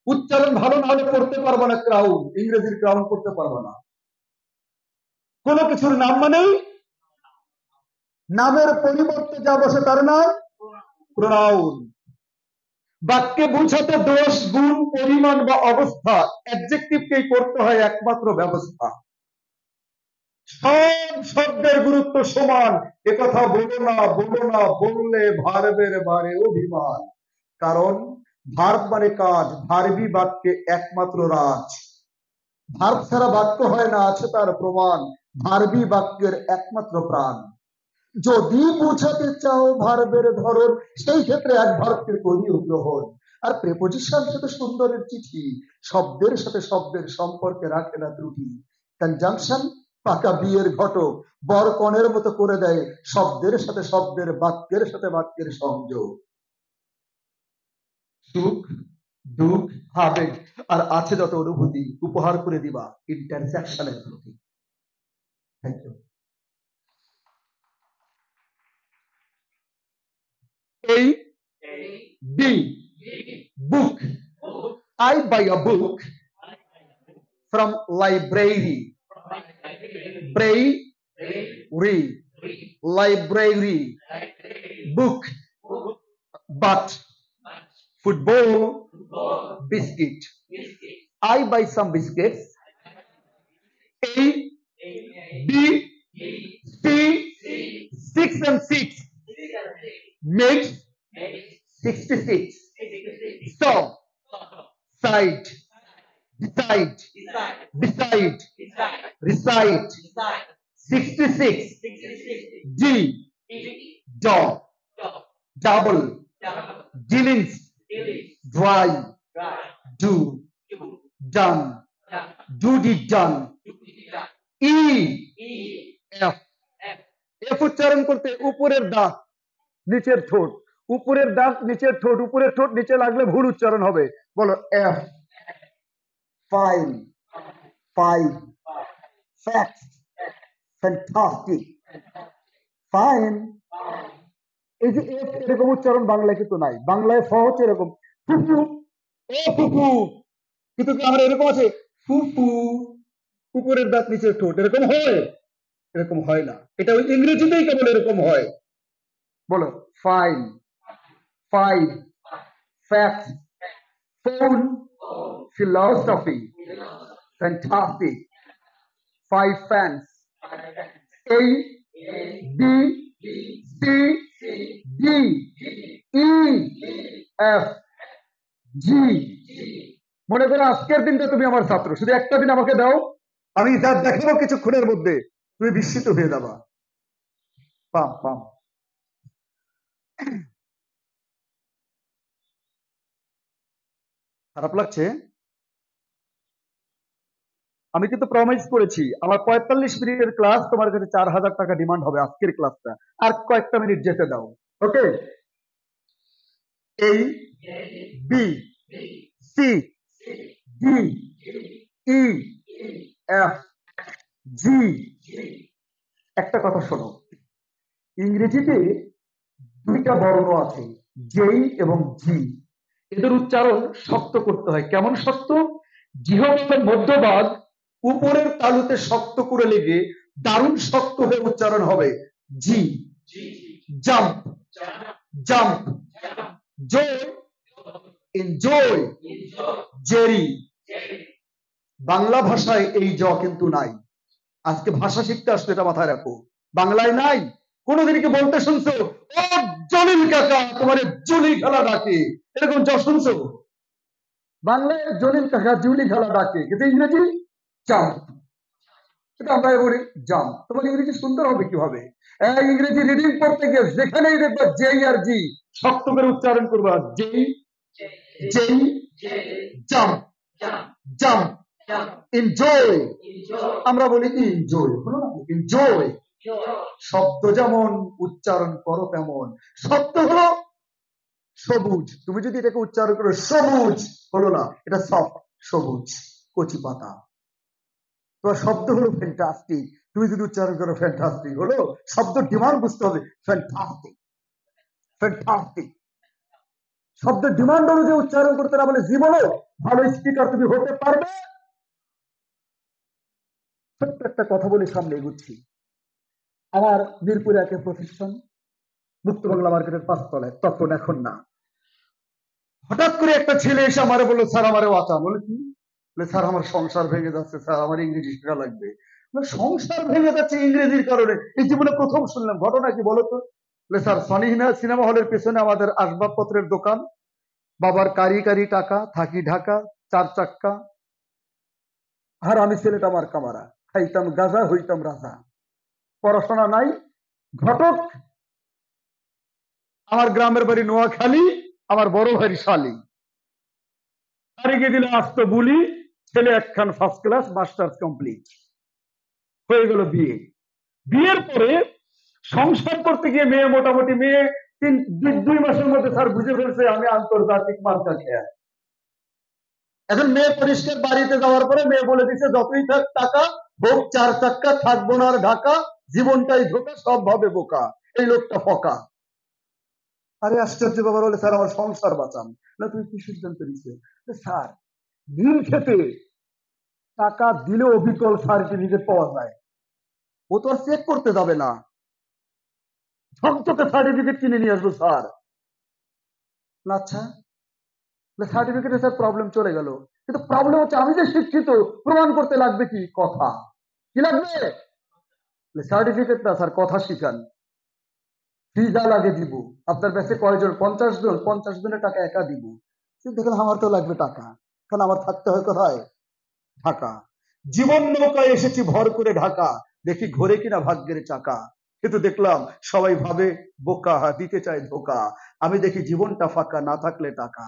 A: উচ্চারণ ভালো না হলে করতে পারবো না ক্রাউন, ইংরেজির ক্রাউন করতে পারবো না। কোন কিছুর নাম মানেই নামের পরিবর্তে যা বসে তার নাম প্রোনাউন। বাক্যে বোঝাতে দোষ, গুণ, পরিমাণ বা অবস্থা অ্যাডজেক্টিভকেই করতে হয় একমাত্র ব্যবস্থা। সব শব্দের গুরুত্ব সমান, একথা বলো না, বললে ভার্বের বারে অভিমান। কারণ ভার্ব মানে কাজ, ভার্বই বাক্যে একমাত্র রাজ। ভার্ব ছাড়া বাক্য হয় না, আছে তার প্রমাণ। ভার্বই বাক্যের একমাত্র প্রাণ। যদি বোঝাতে চাও ভার্বের ধরন, সেই ক্ষেত্রে এক ভার্বকে করিও গ্রহণ। আর প্রেপোজিশন সাথে সুন্দরের চিঠি, শব্দের সাথে শব্দের সম্পর্কে রাখে না ত্রুটি। কনজাংশন পাকা বিয়ের ঘটক, বর কনের মতো করে দেয় শব্দের সাথে শব্দের, বাক্যের সাথে বাক্যের সংযোগ। সুখ, দুঃখ, আবেগ আর আছে যত অনুভূতি উপহার করে দিবা ইন্টারসেকশনের প্রতি। Thank you. A, B, book. I buy a book from library. Library. Book. But football, biscuit. I buy some biscuits. A, B, C, 6 and 6 makes 66. So, side, decide, recite, 66. D, dog, double, dealings, dry, do, done, duty done. E, F. F উচ্চারণ করতে উপরের দাঁত নিচের ঠোঁট, উপরের দাঁত নিচের ঠোঁট, উপরের ঠোঁট নিচে লাগলে ভুল উচ্চারণ হবে। বলো F, file, file, fact, fantastic, fine. এই যে এফ এরকম উচ্চারণ বাংলায় কিন্তু নাই, বাংলায় ফ হচ্ছে এরকম ফুফু, ও ফুফু, কিন্তু আমরা এরকম আছে ফুফু, উপরের দাঁত নিচের ঠোঁট, এরকম হয়? এরকম হয় না, এটা ওই ইংরেজিতেই কেবল এরকম হয়। বলো file, file, fact, phone, philosophy, fantastic, five fans. A, B, C, D, E, F, G। মনে করো আজকের দিনটা তুমি আমার ছাত্র, শুধু একটা দিন আমাকে দাও, আমি যা দেখাবো কিছুক্ষণের মধ্যে তুমি বিস্মিত হয়ে যাবা। পাম পাম। খারাপ লাগছে? আমি কিন্তু প্রমিস করেছি আমার 45 মিনিটের ক্লাস তোমার কাছে 4000 টাকা ডিমান্ড হবে আজকের ক্লাসটা, আর কয়েকটা মিনিট যেতে দাও। ওকে, A, B, C, D, E, F, G। একটা কথা শোনো, ইংরেজিতে দুইটা বর্ণ আছে, জেই এবং জি। এদের উচ্চারণ শক্ত করতে হয়। কেমন শক্ত? জিহ্বার মধ্যভাগ উপরের তালুতে শক্ত করে লেগে দারুণ শক্ত হয়ে উচ্চারণ হবে। জি, জাম্প, জাম্প, জয়, এনজয়, জেরি। বাংলা ভাষায় এই জ কিন্তু নাই। আজকে ভাষা শিখতে আসলে এটা মাথায় রাখো, বাংলায় নাই। কোনদিন কি বলতে শুনছো ও জলিল কাকা তোমার জলি খেলা ডাকে, এরকম জ শুনছো? বাংলায় জলিল কাকা জুলি খেলা ডাকে, কিন্তু ইংরেজি জাম্প, সেটা আমরা বলি জাম্প। তোমার ইংরেজি সুন্দর হবে কিভাবে? ইংরেজি রিডিং পড়তে গিয়ে যেখানেই দেখবা জেই আর জি শক্ত করে উচ্চারণ করবা, জেই, জেই, জাম্প, জাম্প, এনজয়। আমরা বলি এনজয়, এনজয়। শব্দ যেমন উচ্চারণ করো তেমন। শব্দ হলো সবুজ, তুমি যদি এটাকে উচ্চারণ করো সবুজ, হলো না, এটা সফট, সবুজ কচি পাতা। তোমার শব্দ হলো ফ্যান্টাস্টিক, তুমি যদি উচ্চারণ করো ফ্যান্টাস্টিক, হলো শব্দ ডিমান্ড বুঝতে হবে, ফ্যান্টাস্টিক, ফ্যান্টাস্টিক। শব্দের ডিমান্ড অনুযায়ী উচ্চারণ করতে না বলে জীবনে ভালো স্পিকার তুমি হতে পারবে। ছোট্ট একটা কথা বলে সামনে এগুচ্ছি। আমার মিরপুরে একে প্রতিষ্ঠান, মুক্ত বাংলা মার্কেটের 5 তলায়, তখন এখন না। হঠাৎ করে একটা ছেলে এসে আমারে বললো, স্যার আমারে বাঁচান। বলে কি? বলে স্যার আমার সংসার ভেঙে যাচ্ছে, স্যার আমার ইংরেজি শেখা লাগবে। সংসার ভেঙে যাচ্ছে ইংরেজির কারণে? এই জীবনে প্রথম শুনলাম। ঘটনা কি বলতো? বলে স্যার সনিহিনা সিনেমা হলের পেছনে আমাদের আসবাবপত্রের দোকান, বাবার কারি কারি টাকা, থাকি ঢাকা, 4 চাক্কা, আর আমি ছেলেটা আমার কামারা, খাইতাম গাজা হইতাম রাজা, পড়াশোনা নাই। ঘটক, আমার গ্রামের বাড়ি নোয়াখালী, আমার বড় ভাই শালী, তারিখে দিলে আসতো বুলি, ছেলে একখান ফার্স্ট ক্লাস, মাস্টার্স কমপ্লিট, হয়ে গেল বিয়ে। বিয়ের পরে সংসার করতে গিয়ে মেয়ে মোটামুটি মেয়ে 2 মাসের মধ্যে স্যার বুঝে ফেলছে আমি আন্তর্জাতিক মার্কা খেয়া। এখন মেয়ে পরিষ্কার বাড়িতে যাওয়ার পরে মেয়ে বলে দিচ্ছে যতই থাক টাকা, হোক 4 চাক্কা, থাকবো না আর ঢাকা, জীবনটাই ধোকা, সব ভাবে বোকা, এই লোকটা ফকা। আরে আশ্চর্য ব্যাপার। বলে স্যার আমার সংসার বাঁচান। না তুমি কি সিদ্ধান্ত নিচ্ছে? স্যার নীল খেতে টাকা দিলে অবিকল সার্টিফিকেট পাওয়া যায়, ও তো আর চেক করতে যাবে না, ঝকঝকে সার্টিফিকেট কিনে নিয়ে আসবো স্যার। না আচ্ছা, সার্টিফিকেটে স্যার প্রবলেম চলে গেল, কিন্তু প্রবলেম হচ্ছে আমি যে শিক্ষিত, প্রমাণ করতে লাগবে কি? কথা। কি লাগবে? সার্টিফিকেট না স্যার, কথা শিখান, ফি যা লাগে দিব। আপনার ব্যাচে কয়জন? 50 জন, 50 জনের টাকা একা দিব। দেখলাম আমার তো লাগবে টাকা, কারণ আমার থাকতে হয় কোথায়? ঢাকা। জীবন নৌকায় এসেছি ভর করে ঢাকা, দেখি ঘোরে কিনা ভাগ্যের চাকা। কিন্তু দেখলাম সবাই ভাবে বোকা, দিতে চায় ধোকা। আমি দেখি জীবনটা ফাঁকা, না থাকলে টাকা,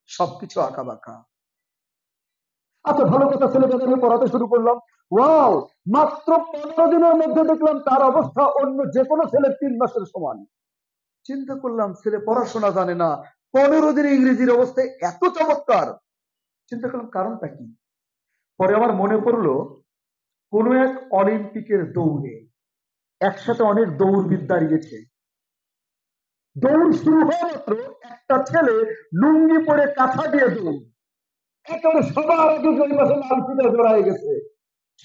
A: সবকিছু আঁকা বাঁকা। আচ্ছা ভালো কথা, ছেলেটাকে আমি পড়াতে শুরু করলাম। ওয়াও, মাত্র 15 দিনের মধ্যে দেখলাম তার অবস্থা অন্য যে কোনো ছেলের 3 মাসের সমান। চিন্তা করলাম ছেলে পড়াশোনা জানে না, 15 দিনে ইংরেজির অবস্থা এত চমৎকার। চিন্তা করলাম কারণটা কি। পরে আমার মনে পড়লো, কোন এক অলিম্পিকের দৌড়ে একসাথে অনেক দৌড়বিদ দাঁড়িয়েছে। দৌড় শুরু হওয়া মাত্র একটা ছেলে লুঙ্গি পরে কাঁথা দিয়ে দৌড়, একেবারে সবার আগে ওই মাসে লাল ফিতা জড়ায় গেছে।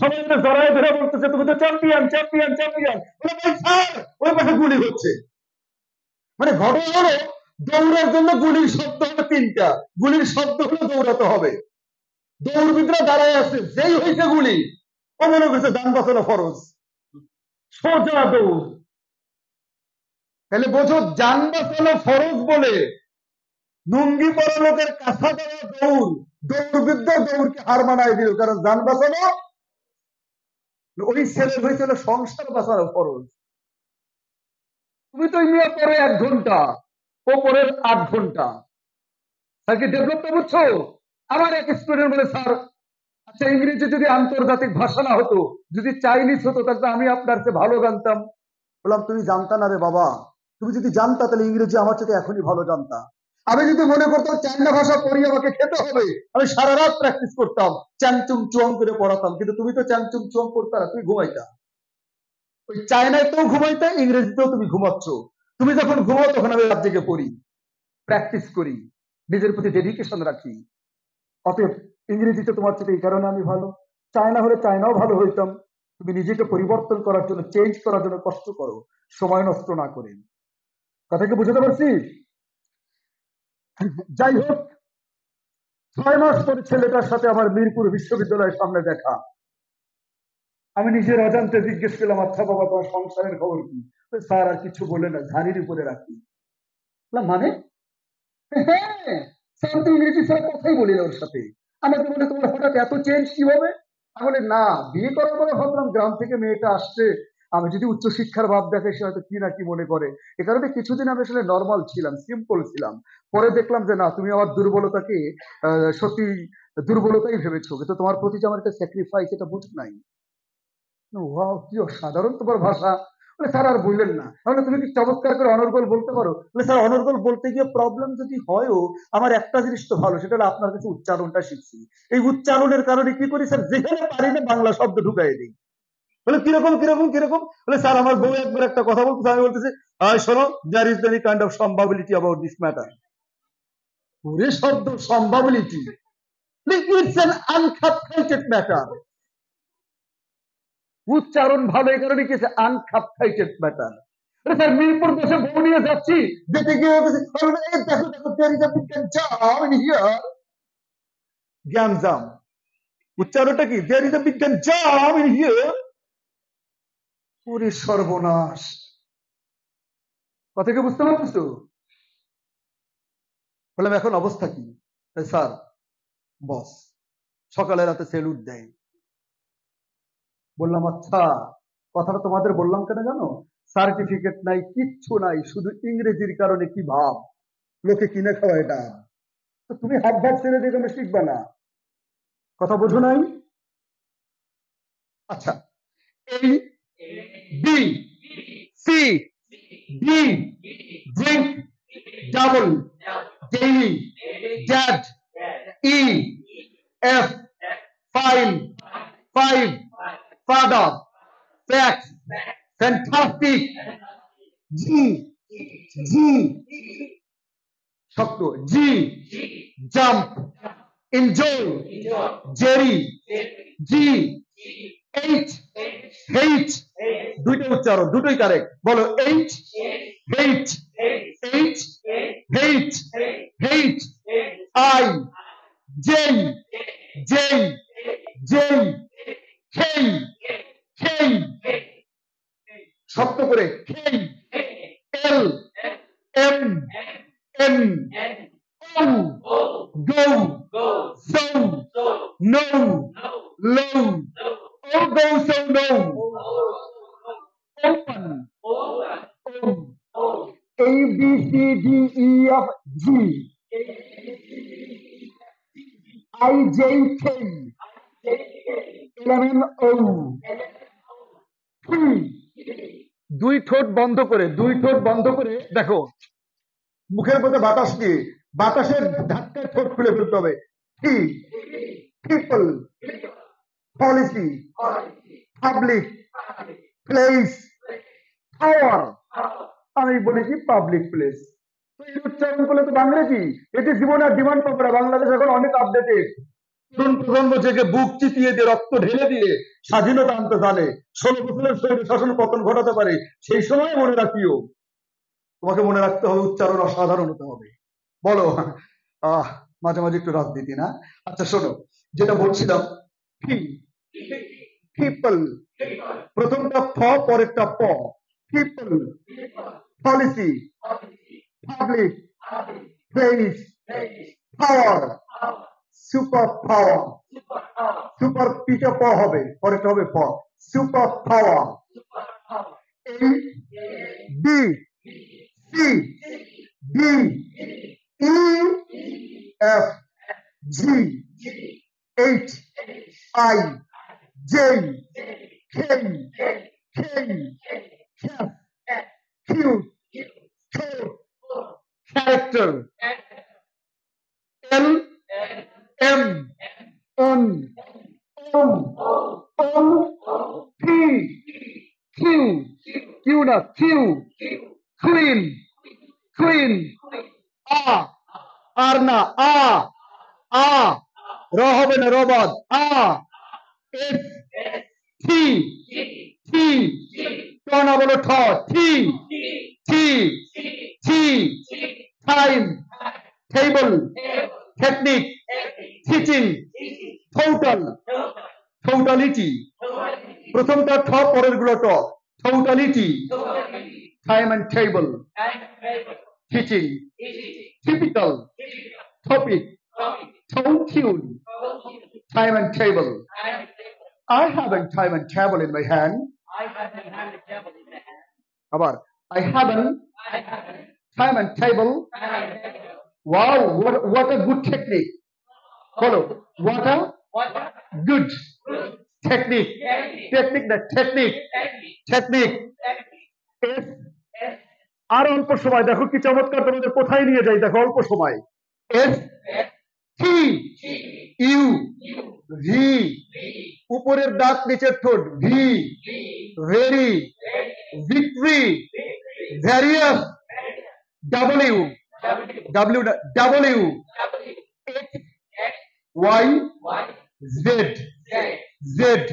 A: সবাই মিলে জড়ায় ধরে বলতেছে তুমি তো চ্যাম্পিয়ন চ্যাম্পিয়ন চ্যাম্পিয়ন। স্যার ওই পাশে গুলি হচ্ছে। মানে ঘটনা হলো, দৌড়ার জন্য গুলির শব্দ হলো 3টা, গুলির শব্দ হলো দৌড়াতে হবে। দৌড়বিদরা দাঁড়ায় আছে, যেই হয়েছে গুলি, ও মনে করছে যান বাঁচানো ফরজ, সোজা দৌড়। তাহলে বোঝো, যান বাঁচানো ফরজ বলে লুঙ্গি পরা লোকের কাঁথা দেওয়া দৌড়, দৌড়বিদ্যা দৌড়কে হার মানায় দিল, কারণ যান বাঁচানো। ওই ছেলের হয়েছিল সংসার বাঁচানো ফরজ। তুমি তো ইন্ডিয়া পরে 1 ঘন্টা, ও পরে 8 ঘন্টা। স্যার কি ডেভেলপটা বুঝছো? আমার এক স্টুডেন্ট বলে স্যার আচ্ছা ইংরেজি যদি আন্তর্জাতিক ভাষা না হতো, যদি চাইনিজ হতো, তাহলে আমি আপনার চেয়ে ভালো জানতাম। বললাম তুমি জানতা না রে বাবা, তুমি যদি জানতা তাহলে ইংরেজি আমার চেয়ে এখনই ভালো জানতা। আমি যদি মনে করতাম চাইনা ভাষা পড়ি আমাকে খেতে হবে, আমি সারা রাত প্র্যাকটিস করতাম, চ্যাংচুং চুয়াং করে পড়াতাম। কিন্তু তুমি তো চ্যাংচুং চুয়াং করতে না, তুমি ঘুমাইতা। ওই চায়নাতেও ঘুমাইতা, ইংরেজিতেও তুমি ঘুমাচ্ছ। তুমি যখন ঘুমাও তখন আমি রাত জেগে পড়ি, প্র্যাকটিস করি, নিজের প্রতি ডেডিকেশন রাখি। অতএব ইংরেজিতে তোমার চেয়ে এই কারণে আমি ভালো। চায়না হলে চায়নাও ভালো হইতাম। তুমি নিজেকে পরিবর্তন করার জন্য, চেঞ্জ করার জন্য কষ্ট করো, সময় নষ্ট না করে। কথা কি বুঝতে পারছি? যাই হোক, 6 মাস পরে ছেলেটার সাথে আমার মিরপুর বিশ্ববিদ্যালয়ের সামনে দেখা। আমি নিজের অজান্তে জিজ্ঞেস করলাম আচ্ছা বাবা তোমার সংসারের খবর কি? স্যার আর কিছু বলে না, ঝাড়ির উপরে রাখি। মানে হ্যাঁ, স্যার তো ইংরেজি ছাড়া কথাই বলি না ওর সাথে। আমাকে বলে তোমার হঠাৎ এত চেঞ্জ কিভাবে? আমি বলি না, বিয়ে করার পরে ভাবলাম গ্রাম থেকে মেয়েটা আসছে, আমি যদি উচ্চশিক্ষার ভাব দেখে সে হয়তো কি না কি মনে করে। এ কারণে কিছুদিন আমি আসলে নর্মাল ছিলাম, সিম্পল ছিলাম। পরে দেখলাম যে না, তুমি আমার দুর্বলতাকে সত্যি দুর্বলতাই ভেবেছো, কিন্তু তোমার প্রতি যে আমার একটা স্যাক্রিফাইস, এটা বুঝ নাই। ওয়াও কি অসাধারণ তোমার ভাষা। স্যার আর বললেন না। তাহলে তুমি কি চমৎকার করে অনর্গল বলতে পারো? স্যার অনর্গল বলতে গিয়ে প্রবলেম যদি হয়ও, আমার একটা জিনিস তো ভালো, সেটা হলো আপনার কাছে উচ্চারণটা শিখছি। এই উচ্চারণের কারণে কি করি স্যার, যেখানে পারি না বাংলা শব্দ ঢুকাই দিই। বলে কিরকম কিরকম কিরকম? বলে স্যার আমার বউ একবার একটা কথা বলতেছে, আমি বলতেছি শোনো, there is any kind of সম্ভাবিলিটি অ্যাবাউট দিস ম্যাটার। পুরে শব্দ সম্ভাবিলিটি, ইটস অ্যান আনক্যালকুলেটেড ম্যাটার। উচ্চারণ ভালো, এই কারণে কি আনখাপটাইটেড ম্যাটার। স্যার মিরপুর 10-এ বউ নিয়ে যাচ্ছি, যেতে গিয়ে দেখো দেখো there is a big jam in here. জ্ঞানজাম, উচ্চারণটা কি? there is a big jam in here. ওরে সর্বনাশ, কথা কি বুঝতে পারছো? বললাম এখন অবস্থা কি? স্যার বস সকালে রাতে সেলুট দেয়। বললাম আচ্ছা, কথাটা তোমাদের বললাম কেন জানো? সার্টিফিকেট নাই, কিচ্ছু নাই, শুধু ইংরেজির কারণে কি ভাব, লোকে কিনে খাওয়া এটা। তো তুমি হাত ভাত ছেড়ে দিয়ে তুমি শিখবে না, কথা বোঝো নাই? আচ্ছা, এই B C D drink double daily dad E F file five father fact fantastic G G শক্ত G jump enjoy Jerry G H hate, দুইটা উচ্চারণ দুটোই কারেক্ট, বলো H hate H hate hate I J J J K K শক্ত করে K L M N O go so no low O go so no open A B C D E F G I J K L M N O P, দুই ঠোঁট বন্ধ করে, দুই ঠোঁট বন্ধ করে দেখো, মুখের মধ্যে বাতাস দিয়ে বাতাসের ধাক্কায় ঠোঁট খুলে ফেলতে হবে। P people policy public place power, আমি বলি কি পাবলিক প্লেস। তো এই উচ্চারণ করলে তো বাংলা কি, এটি জীবনে আর ডিমান্ড পাবে না। বাংলাদেশ এখন অনেক আপডেটেড, তরুণ প্রজন্ম থেকে বুক চিতিয়ে দিয়ে রক্ত ঢেলে দিয়ে স্বাধীনতা আনতে জানে, 16 বছরের শরীরে শাসন পতন ঘটাতে পারে, সেই সময় মনে রাখিও, তোমাকে মনে রাখতে হবে উচ্চারণ অসাধারণ হতে হবে। বলো মাঝে মাঝে একটু রাজনীতি না। আচ্ছা শোনো, যেটা বলছিলাম, পিপল, প্রথমটা ফ পরেরটা প, people policy public place power super power, super পিটা প হবে, পরেরটা হবে প, super power A B C D E F G H I J K F Q character L M N O P Q Q না Q queen queen R না আ র হবে না, রবাদ এস টি টি না বলো ঠ T T T time table technique teaching total totality, প্রথমটা ঠ পরের গুলো ট, totality time and table teaching typical topic tune time and table. I have a time and table in my hand. Abar I have a time and table. Wow, what a good technique. Follow, what a good technique. Technique, the technique. Technique. আর অল্প সময়, দেখো কি চমৎকার, তোমাদের কোথায় নিয়ে যাই দেখো, অল্প সময়। এস টি ইউ ভি, উপরের দাঁত নিচের ঠোঁট, V very victory various W W W X Y Z Z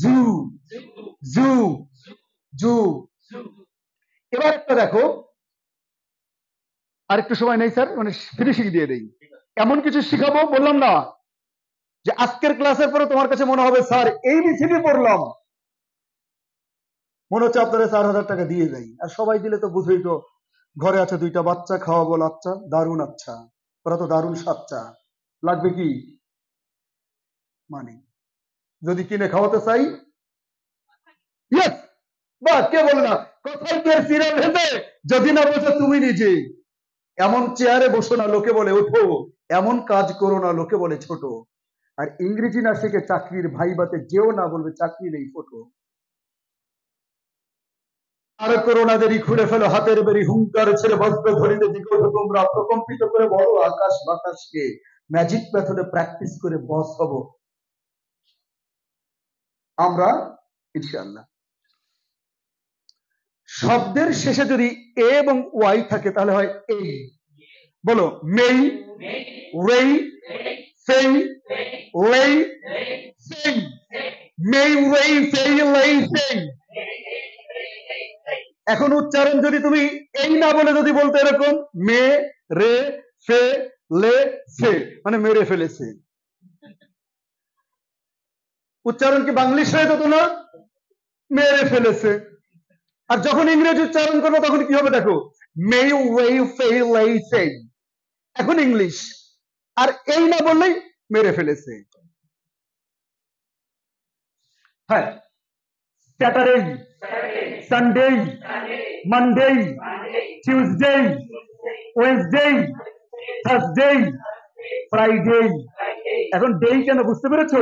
A: zoo zoo. এবার একটা দেখো, আরেকটু সময় নেই স্যার, মানে ফিনিশিং দিয়ে দেই। এমন কিছু শিখাবো, বললাম না যে আজকের ক্লাসের পরে তোমার কাছে মনে হবে স্যার ABCD পড়লাম, মনে হচ্ছে আপনারা 4,000 টাকা দিয়ে দেয়। আর সবাই দিলে তো বুঝেই তো, ঘরে আছে 2টা বাচ্চা, খাওয়াবো আচ্ছা, দারুণ আচ্ছা, ওরা তো দারুণ সাচ্চা, লাগবে কি মানে, যদি কিনে খাওয়াতে চাই ইয়েস, বা কে বলে না, কোথায় কে চিরা ভেবে যদি না বোঝো তুমি নিজে। এমন চেয়ারে বসো না লোকে বলে ওঠো, এমন কাজ করো না লোকে বলে ছোট। আর ইংরেজি না শিখে চাকরির ভাইবাতে যেও না, বলবে চাকরি নেই ফটো। আর করোনা দেরি, খুলে ফেলো হাতের বেরি, হুঙ্কার ছেড়ে বজ্র ধরিতে দিগো তোমরা, প্রকম্পিত করে বলো আকাশ বাতাসকে, ম্যাজিক মেথডে প্র্যাকটিস করে বস হব আমরা ইনশাআল্লাহ। শব্দের শেষে যদি এ এবং ওয়াই থাকে তাহলে হয় এই। বলো মেই, ওয়েই, সেই, লেই, সেই। মেই, ওয়েই, সেই, লেই, সেই। এখন উচ্চারণ যদি তুমি এই না বলে যদি বলতে এরকম মে, রে, ফে, লে, সে, মানে মেরে ফেলেছে, উচ্চারণ কি বাংলিশ হয়ে যেত না? মেরে ফেলেছে। আর যখন ইংরেজি উচ্চারণ করবো তখন কি হবে দেখো, মে, ওয়ে, ফে, লে, সে, এখন ইংলিশ। আর এই না বললেই মেরে ফেলেছে। হ্যাঁ, Saturday, Sunday, Monday, Tuesday, Wednesday, Thursday, Friday. এখন ডে কেন বুঝতে পেরেছো?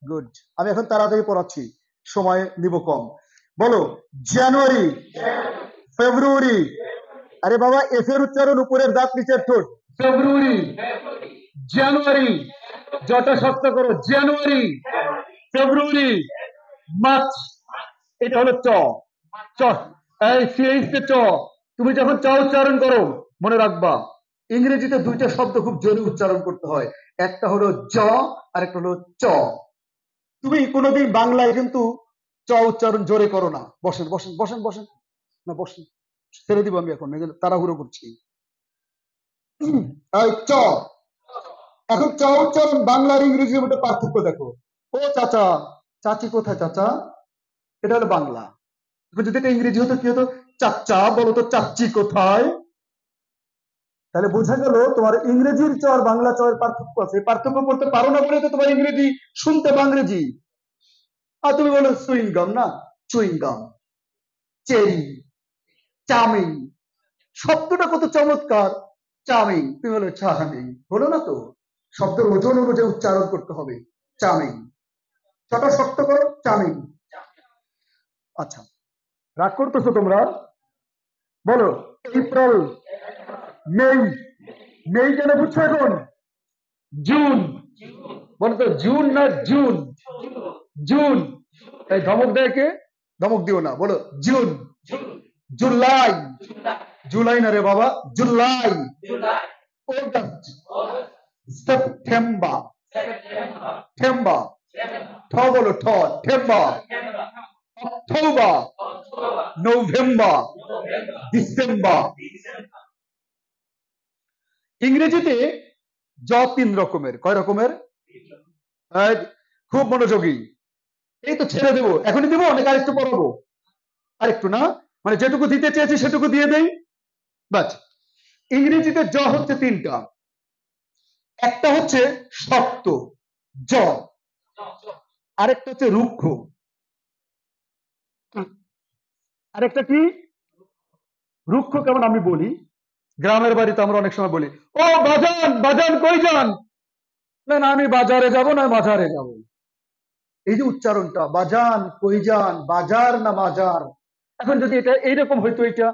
A: গুড, আমি এখন তাড়াতাড়ি পড়াচ্ছি, সময় নিব কম। বলো জানুয়ারি, ফেব্রুয়ারি, আরে বাবা এফ এর উচ্চারণ উপরের দাঁত নিচের ঠোঁট, ফেব্রুয়ারি, জানুয়ারি, যটা শক্ত করো, জানুয়ারি, ফেব্রুয়ারি, মার্চ, এটা হলো চ, চ, এই সিএইচতে চ। তুমি যখন চ উচ্চারণ করো মনে রাখবা ইংরেজিতে 2টা শব্দ খুব জোরে উচ্চারণ করতে হয়, একটা হলো জ আর একটা হলো চ। তুমি কোনোদিন বাংলায় কিন্তু চ উচ্চারণ জোরে করো না। বসেন বসেন বসেন বসেন, না বসেন, ছেড়ে দিব আমি এখন, তাড়াহুড়ো করছি। চ, এখন চ উচ্চারণ বাংলার ইংরেজির মধ্যে পার্থক্য দেখো। ও চাচা, চাচি কোথায় চাচা, এটা হলো বাংলা। যদি এটা ইংরেজি হতো কি হতো, চাচা বলো তো চাচ্চি কোথায়। তাহলে বোঝা গেল তোমার ইংরেজির চ আর বাংলা চ এর পার্থক্য আছে। পার্থক্য করতে পারো না বলে তো তোমার ইংরেজি শুনতে বাংরেজি। আর তুমি বলো সুইংগাম, না চুইংগাম, চেরি, চামিং, শব্দটা কত চমৎকার, চামিং, তুমি বলো চামিং, হলো না তো। শব্দের ওজন অনুযায়ী উচ্চারণ করতে হবে, চামিং, ছটা শক্ত করো, চামিং। আচ্ছা, রাগ করতেছো তোমরা? বলো এপ্রিল, মেই, মেই কেন বুঝছো এখন? জুন, বলো তো জুন না জুন, জুন, এই ধমক দেয় কে? ধমক দিও না, বলো জুন। জুলাই, জুলাই না রে বাবা, জুলাই, অগাস্ট, সেপ্টেম্বর, ঠেম্বা, ঠ বলো ঠ, ঠেম্বা, অক্টোবর, নভেম্বর, ডিসেম্বর। ইংরেজিতে জ 3 রকমের, কয় রকমের? খুব মনোযোগী, এই তো ছেড়ে দেবো, এখনই দেবো অনেক, আরেকটু পড়াবো, আরেকটু না, মানে যেটুকু দিতে চেয়েছি সেটুকু দিয়ে দেই বাস। ইংরেজিতে জ হচ্ছে 3টা, একটা হচ্ছে শক্ত জ, আরেকটা হচ্ছে রুক্ষ, আরেকটা কি রুক্ষ। কেমন আমি বলি, গ্রামের বাড়িতে আমরা অনেক সময় বলি ও বাজান, বাজান কই যান, না না আমি বাজারে যাব না বাজারে যাব। এই যে উচ্চারণটা বাজান কই যান, বাজার না বাজার। এখন যদি এটা এইরকম হইতো এটা,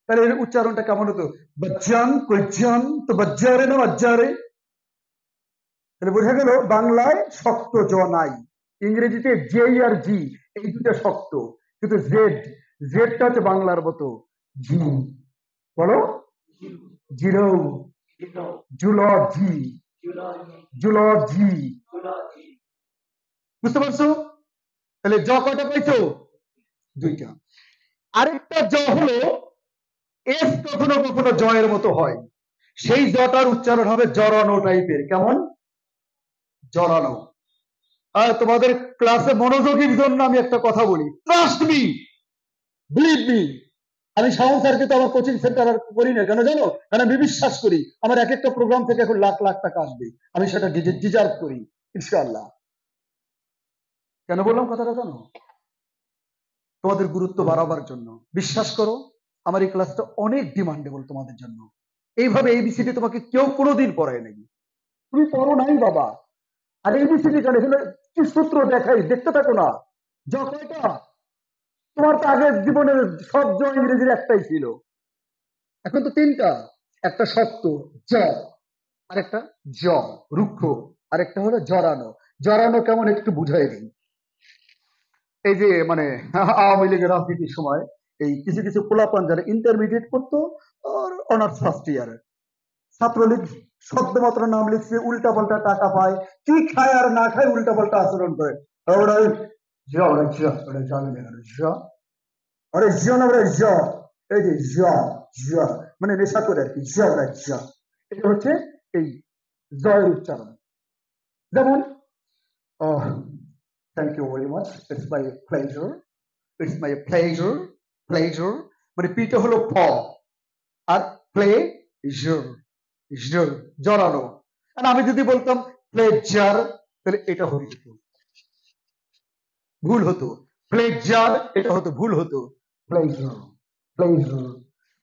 A: তাহলে এর উচ্চারণটা কেমন হতো, বাজান কই যান, তো বাজারে না বাজারে। তাহলে বোঝা গেল বাংলায় শক্ত জ নাই, ইংরেজিতে জে আর জি এই দুটা শক্ত, কিন্তু জেড, জেডটা হচ্ছে বাংলার মতো জি। বলো জিরো, জুলজি, জুলজি, বুঝতে পারছো? তাহলে জ কয়টা পাইছো? 2টা। আরেকটা জ হলো এস কখনো কখনো জয়ের মতো হয়, সেই জটার উচ্চারণ হবে জড়ানো টাইপের। কেমন? জড়ানো। আর তোমাদের ক্লাসে মনোযোগীর জন্য আমি একটা কথা বলি, ট্রাস্ট মি, বিলিভ মি, আমি শাওন স্যারকে তো আমার কোচিং সেন্টার আর করি না, কেন জানো? কারণ আমি বিশ্বাস করি আমার এক একটা প্রোগ্রাম থেকে এখন লাখ লাখ টাকা আসবে, আমি সেটা ডিজার্ভ করি ইনশাআল্লাহ। কেন বললাম কথাটা জানো? তোমাদের গুরুত্ব বাড়াবার জন্য। বিশ্বাস করো আমার এই ক্লাসটা অনেক ডিমান্ডেবল তোমাদের জন্য। এইভাবে এবিসিডি তোমাকে কেউ কোনোদিন পড়ায় নাই, তুমি পড়ো নাই বাবা। আর এবিসিডি কেন, এখানে কি সূত্র দেখাই, দেখতে থাকো না। জ কয়টা? তোমার তো আগের জীবনের সব জ ইংরেজির একটাই ছিল, এখন তো তিনটা। একটা শক্ত জ, আরেকটা জ রুক্ষ, আরেকটা হলো জড়ানো। জড়ানো কেমন একটু বুঝাই দিই। এই যে মানে আওয়ামী লীগের রাজনীতির সময় এই কিছু কিছু পোলাপান যারা ইন্টারমিডিয়েট করতো আর অনার্স ফার্স্ট ইয়ারে, ছাত্রলীগ শব্দ মাত্র নাম লিখছে, উল্টা পাল্টা টাকা পায়, কি খায় আর না খায় উল্টা পাল্টা আচরণ করে। ওরা জ, ওরা জ, ওরা জানে না জ, আরে জ না ওরা জ, এই যে জ, জ মানে নেশা করে আর কি, জ ওরা জ। এটা হচ্ছে এই জয়ের উচ্চারণ। যেমন thank you very much, it's my pleasure, it's my pleasure, pleasure মানে পিটা হলো প, আর প্লে জড়ানো। আর আমি যদি বলতাম প্লেজার, তাহলে এটা হতো ভুল হতো, প্লেজার এটা হতো ভুল হতো, pleasure, pleasure.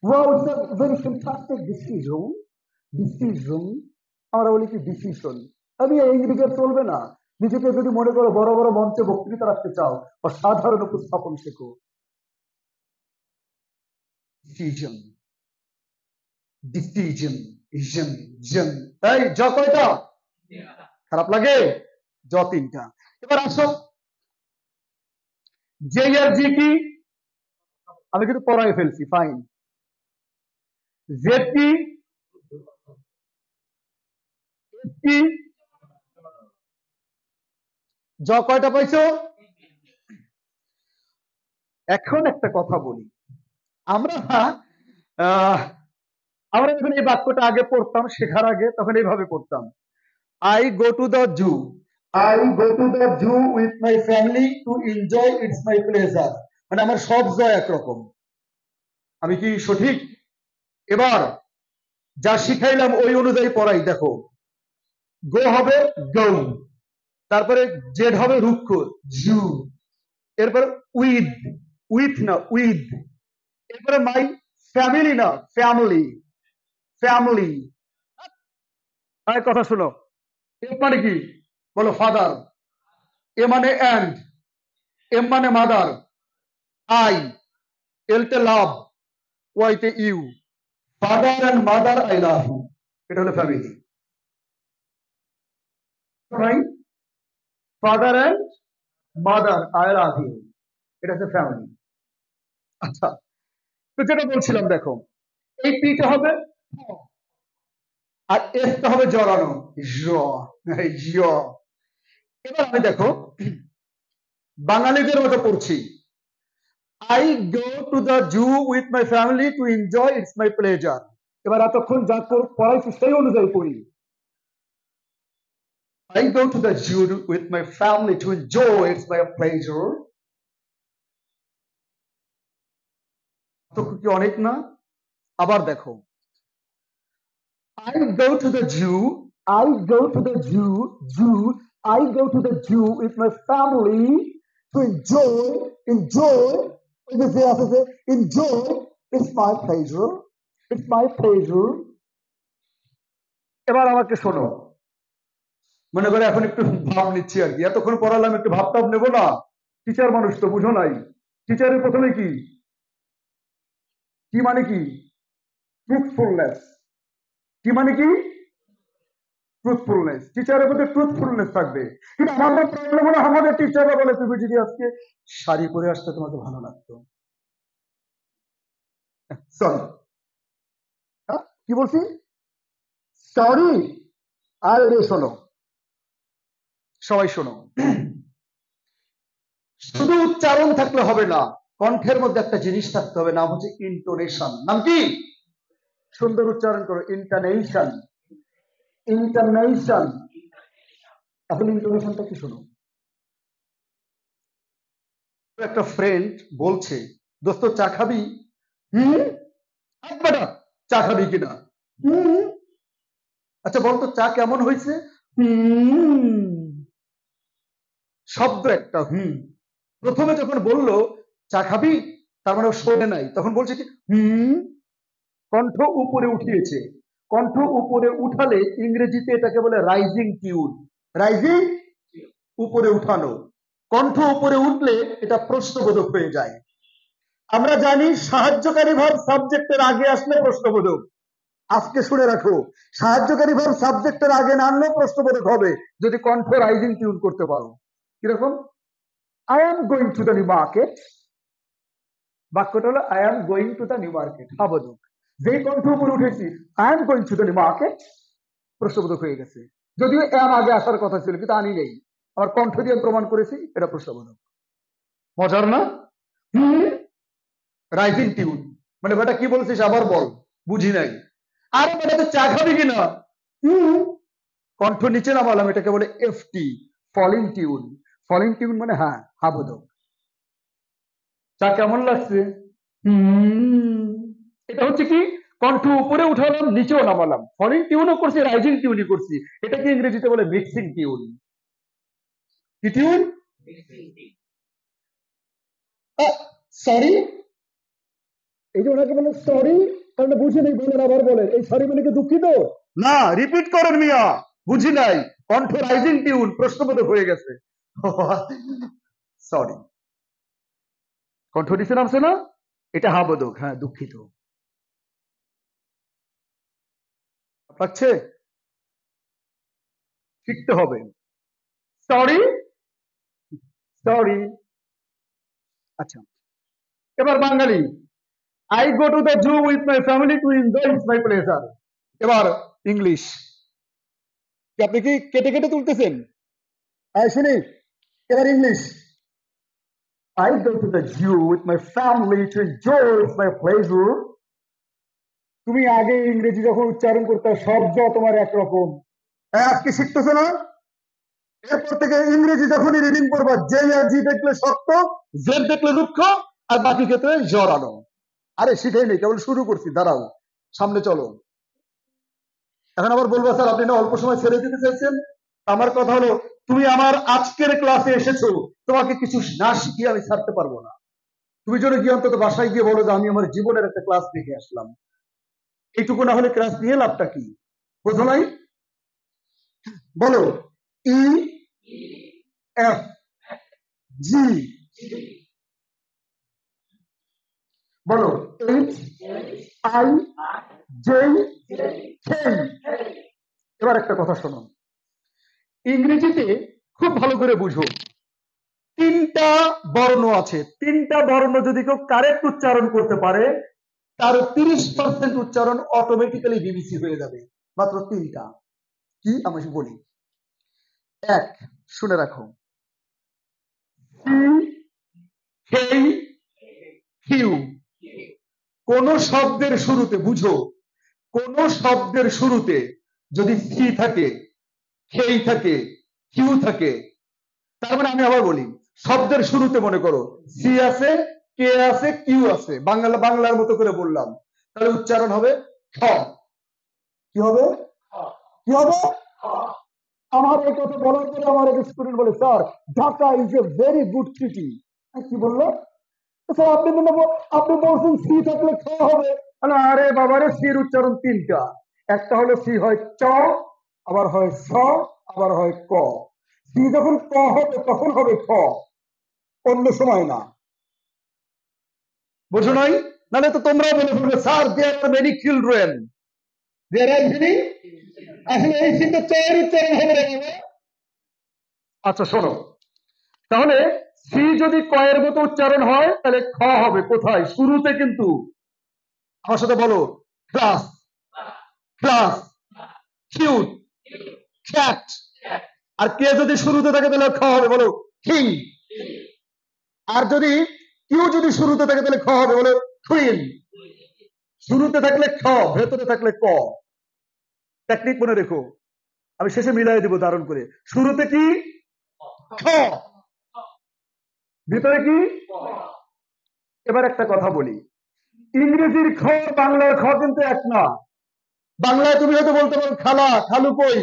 A: Wow, it's a very fantastic decision. Decision, আমরা বলি কি ডিসিশন। আমি ইংরেজি চলবে না, নিজেকে যদি মনে করো বড় বড় মঞ্চে বক্তৃতা রাখতে চাও বা সাধারণ উপস্থাপন শেখো। ডিসিশন, ডিসিশন, জন, জন। তাই জ কয়টা? খারাপ লাগে? জ তিনটা। এবার আসো, জে আর জি কি? আমি কিন্তু পড়াই ফেলছি, ফাইন। জেড কি? কি? জ কয়টা পাইছো? এখন একটা কথা বলি, আমরা আমরা যখন এই বাক্যটা আগে পড়তাম শেখার আগে, তখন এইভাবে পড়তাম, I go to the zoo, I go to the zoo with my family to enjoy it's my pleasure. মানে আমার সব জয় একরকম। আমি কি সঠিক? এবার যা শিখাইলাম ওই অনুযায়ী পড়াই। দেখো, গো হবে গৌ, তারপরে জেড হবে রুক্ষ জু, এরপর উইথ, উইথ না উইথ, এরপরে মাই ফ্যামিলি না ফ্যামিলি, ফ্যামিলি। কথা শোনো, এফ মানে কি বলো? ফাদার। এ মানে এন্ড, এম মানে মাদার, আই, এলতে লাভ, ওয়াইতে you, father and mother I love you. এটা হলো family. Father and mother I love you, এটা হচ্ছে ফ্যামিলি। আচ্ছা, তো যেটা বলছিলাম দেখো, এই পিটা হবে আর এসটা হবে জড়ানো জ, জ। এবার আমি দেখো বাঙালিদের মতো পড়ছি, I go to the zoo with my family to enjoy it's my pleasure. এবার এতক্ষণ যা পড়াইছি সেই অনুযায়ী পড়ি, I go to the zoo with my family to enjoy it's my pleasure. তো কি অনেক না? আবার দেখো, I go to the zoo, I go to the zoo, I go to the zoo with my family to enjoy, enjoy, it's my pleasure, it's my pleasure. এবার আমাকে শোনো, মনে করে এখন একটু ভাব নিচ্ছি আর কি, এতক্ষণ পড়ালাম একটু ভাবটাব নেবো না, টিচার মানুষ তো বুঝো নাই। টিচারের প্রথমে কি কি মানে কি? ট্রুথফুলনেস। কি মানে কি? ট্রুথফুলনেস। টিচারের মধ্যে ট্রুথফুলনেস থাকবে। কিন্তু আমাদের প্রবলেম হলো আমাদের টিচাররা বলে তুমি যদি আজকে শাড়ি পরে আসতে তোমাকে ভালো লাগতো। সরি, কি বলছি? সরি। আর শোনো, সবাই শোনো, শুধু উচ্চারণ থাকলে হবে না, কণ্ঠের মধ্যে একটা জিনিস থাকতে হবে, নাম হচ্ছে ইন্টোনেশন। নাম কি? সুন্দর উচ্চারণ করো, ইন্টোনেশন। ইন্টোনেশন। এখন ইন্টোনেশনটা কি শোনো। একটা ফ্রেন্ড বলছে, দোস্ত চা খাবি? হুম। বেটা চা খাবি কিনা? হুম। আচ্ছা বলতো চা কেমন হয়েছে? হুম। শব্দ একটা হুম। প্রথমে যখন বললো চা খাবি, তার মানে ও শোনে নাই, তখন বলছে কি হুম। কণ্ঠ উপরে উঠিয়েছে। কণ্ঠ উপরে উঠালে ইংরেজিতে এটাকে বলে রাইজিং টিউন। রাইজিং, উপরে উঠানো। কণ্ঠ উপরে উঠলে এটা প্রশ্নবোধক হয়ে যায়। আমরা জানি সাহায্যকারী ভার্ব সাবজেক্টের আগে আসলে প্রশ্নবোধক। আজকে শুনে রাখো, সাহায্যকারী ভার্ব সাবজেক্টের আগে না আনলেও প্রশ্নবোধক হবে যদি কণ্ঠ রাইজিং টিউন করতে পারো। কিরকম? I am going to the new market. বাক্যটা হলো I am going to the new market, হাবোধক। যেই কণ্ঠ উপরে উঠেছি I am going to the new market, প্রশ্নবোধক হয়ে গেছে। যদিও এম আগে আসার কথা ছিল কিন্তু আনি নেই, আমার কণ্ঠ দিয়ে প্রমাণ করেছি এটা প্রশ্নবোধক। মজার না? রাইজিং টিউন মানে বেটা কি বলছিস আবার বল, বুঝি নাই। আরে বেটা তো চা খাবি কিনা? কণ্ঠ নিচে নামালাম, এটাকে বলে FT, falling tune. Falling tune মানে হ্যাঁ হাবোধক। চা কেমন লাগছে? এটা হচ্ছে কি কণ্ঠ উপরে উঠালাম নিচেও নামালাম, ফলিং টিউনও করছি রাইজিং টিউনই করছি। এটাকে ইংরেজিতে বলে মিক্সিং টিউন। কি টিউন? সরি, এই যে ওনাকে বলে সরি, কারণ বুঝে নেই, বলেন আবার বলেন, এই সরি মানে কি দুঃখিত না, রিপিট করেন মিয়া, বুঝি নাই। কণ্ঠ রাইজিং টিউন, প্রশ্নবোধক হয়ে গেছে। সরি, কণ্ঠ নিচে নামছে না, এটা হাবোধক, হ্যাঁ দুঃখিত। পাচ্ছে, শিখতে হবে। Sorry, sorry. আচ্ছা এবার বাঙালি, I go to the zoo with my family to enjoy my pleasure. এবার ইংলিশ, আপনি কি কেটে কেটে তুলতেছেন? শুনি, এবার English. I go to the zoo with my family to enjoy my pleasure. তুমি আগে ইংরেজি যখন উচ্চারণ করতে শব্দ তোমার একরকম, আজকে শিখতেছো না? এরপর থেকে ইংরেজি যখনই রিডিং করবা, জে আর জি দেখলে শক্ত, জেড দেখলে রুক্ষ, আর বাকি ক্ষেত্রে জড়ানো। আরে শিখাই নেই, কেবল শুরু করছি, দাঁড়াও সামনে চলো। এখন আবার বলবো স্যার আপনি না অল্প সময় ছেড়ে দিতে চাইছেন। আমার কথা হলো তুমি আমার আজকের ক্লাসে এসেছো, তোমাকে কিছু না শিখিয়ে আমি ছাড়তে পারবো না। তুমি যদি গিয়ে অন্তত বাসায় গিয়ে বলো যে আমি আমার জীবনের একটা ক্লাস দেখে আসলাম, এইটুকু না হলে ক্লাস নিয়ে লাভটা কি? বোঝো নাই? বলো ই এফ জি, বলো এইচ আই জে কে। এবার একটা কথা শোনো, ইংরেজিতে খুব ভালো করে বুঝো, তিনটা বর্ণ আছে। তিনটা বর্ণ যদি কেউ কারেক্ট উচ্চারণ করতে পারে, তার 30% উচ্চারণ অটোমেটিক্যালি বিবিসি হয়ে যাবে। মাত্র তিনটা। কি আমি বলি, এক, শুনে রাখো, কোন শব্দের শুরুতে, বুঝো, কোন শব্দের শুরুতে যদি সি থাকে, খেই থাকে, কিউ থাকে, তার মানে আমি আবার বলি, শব্দের শুরুতে মনে করো সি আছে, কে আছে, কিউ আছে, বাংলার মতো করে বললাম, তাহলে উচ্চারণ হবে খ। কি হবে? কি হবে? আমার এই কথা বলার পরে আমার এক স্টুডেন্ট বলে sir Dhaka is a very good city. কি বললো? স্যার আপনি বলছেন সি থাকলে খ হবে। আরে বাবারে, সির উচ্চারণ তিনটা, একটা হলো সি হয় চ, আবার হয় স, আবার হয় ক। সি যখন ক হবে তখন হবে খ, অন্য সময় না। বুঝো নাই? নাহলে তো তোমরা বলে ফেলবে sir there are many children, there are many, আসলে এই সিটা চয়ের উচ্চারণ হবে না। আচ্ছা শোনো, তাহলে সি যদি কয়ের মতো উচ্চারণ হয় তাহলে খ হবে কোথায়? শুরুতে। কিন্তু আমার সাথে বলো, ক্লাস, ক্লাস, কিউট, ক্যাট। আর কে যদি শুরুতে থাকে তাহলে খ হবে, বলো কিং। আর যদি কিউ যদি শুরুতে থাকে তাহলে খ হবে, বলে কুইন। শুরুতে থাকলে খ, ভেতরে থাকলে ক। টেকনিক মনে রেখো, আমি শেষে মিলাই দিব দারুণ করে। শুরুতে কি খ, ভিতরে কি। এবার একটা কথা বলি, ইংরেজির খ বাংলার খ কিন্তু এক না। বাংলায় তুমি হয়তো বলতে পারো খালা, খালু কই,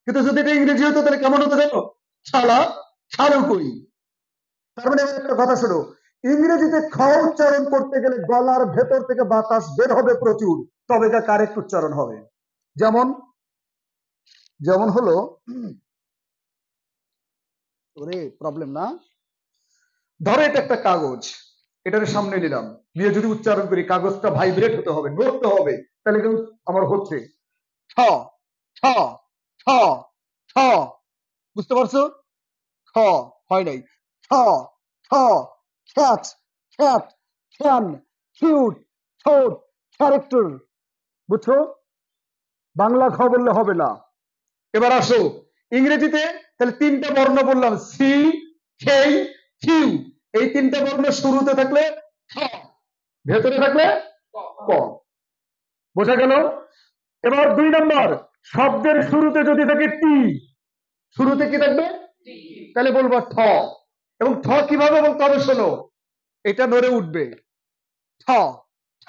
A: কিন্তু যদি এটা ইংরেজি হতো তাহলে কেমন হতো জানো? শালা, খালু কই। তার মানে এবার একটা কথা শোনো, ইংরেজিতে খ উচ্চারণ করতে গেলে গলার ভেতর থেকে বাতাস বের হবে প্রচুর, তবে যা কারেক্ট উচ্চারণ হবে। যেমন যেমন হলো, ওরে প্রবলেম না, ধরো এটা একটা কাগজ, এটার সামনে নিলাম, নিয়ে যদি উচ্চারণ করি কাগজটা ভাইব্রেট হতে হবে, নড়তে হবে, তাহলে কিন্তু আমার হচ্ছে ছ ছ ছ ছ। বুঝতে পারছো? খ হয় নাই, ছ ছ, খ্যাচ খ্যাট, খ্যান, কিউট, ছোট, ক্যারেক্টার। বুঝছো? বাংলা খ বললে হবে না। এবার আসো ইংরেজিতে, তাহলে তিনটা বর্ণ বললাম, সি, খেই, কিউ। এই তিনটা বর্ণ শুরুতে থাকলে খ, ভেতরে থাকলে ক। বোঝা গেল? এবার 2 নম্বর, শব্দের শুরুতে যদি থাকে টি, শুরুতে কি থাকবে? তাহলে বলবো ঠ। এবং ঠ কিভাবে বলতে হবে শোনো, এটা নড়ে উঠবে, ঠ ঠ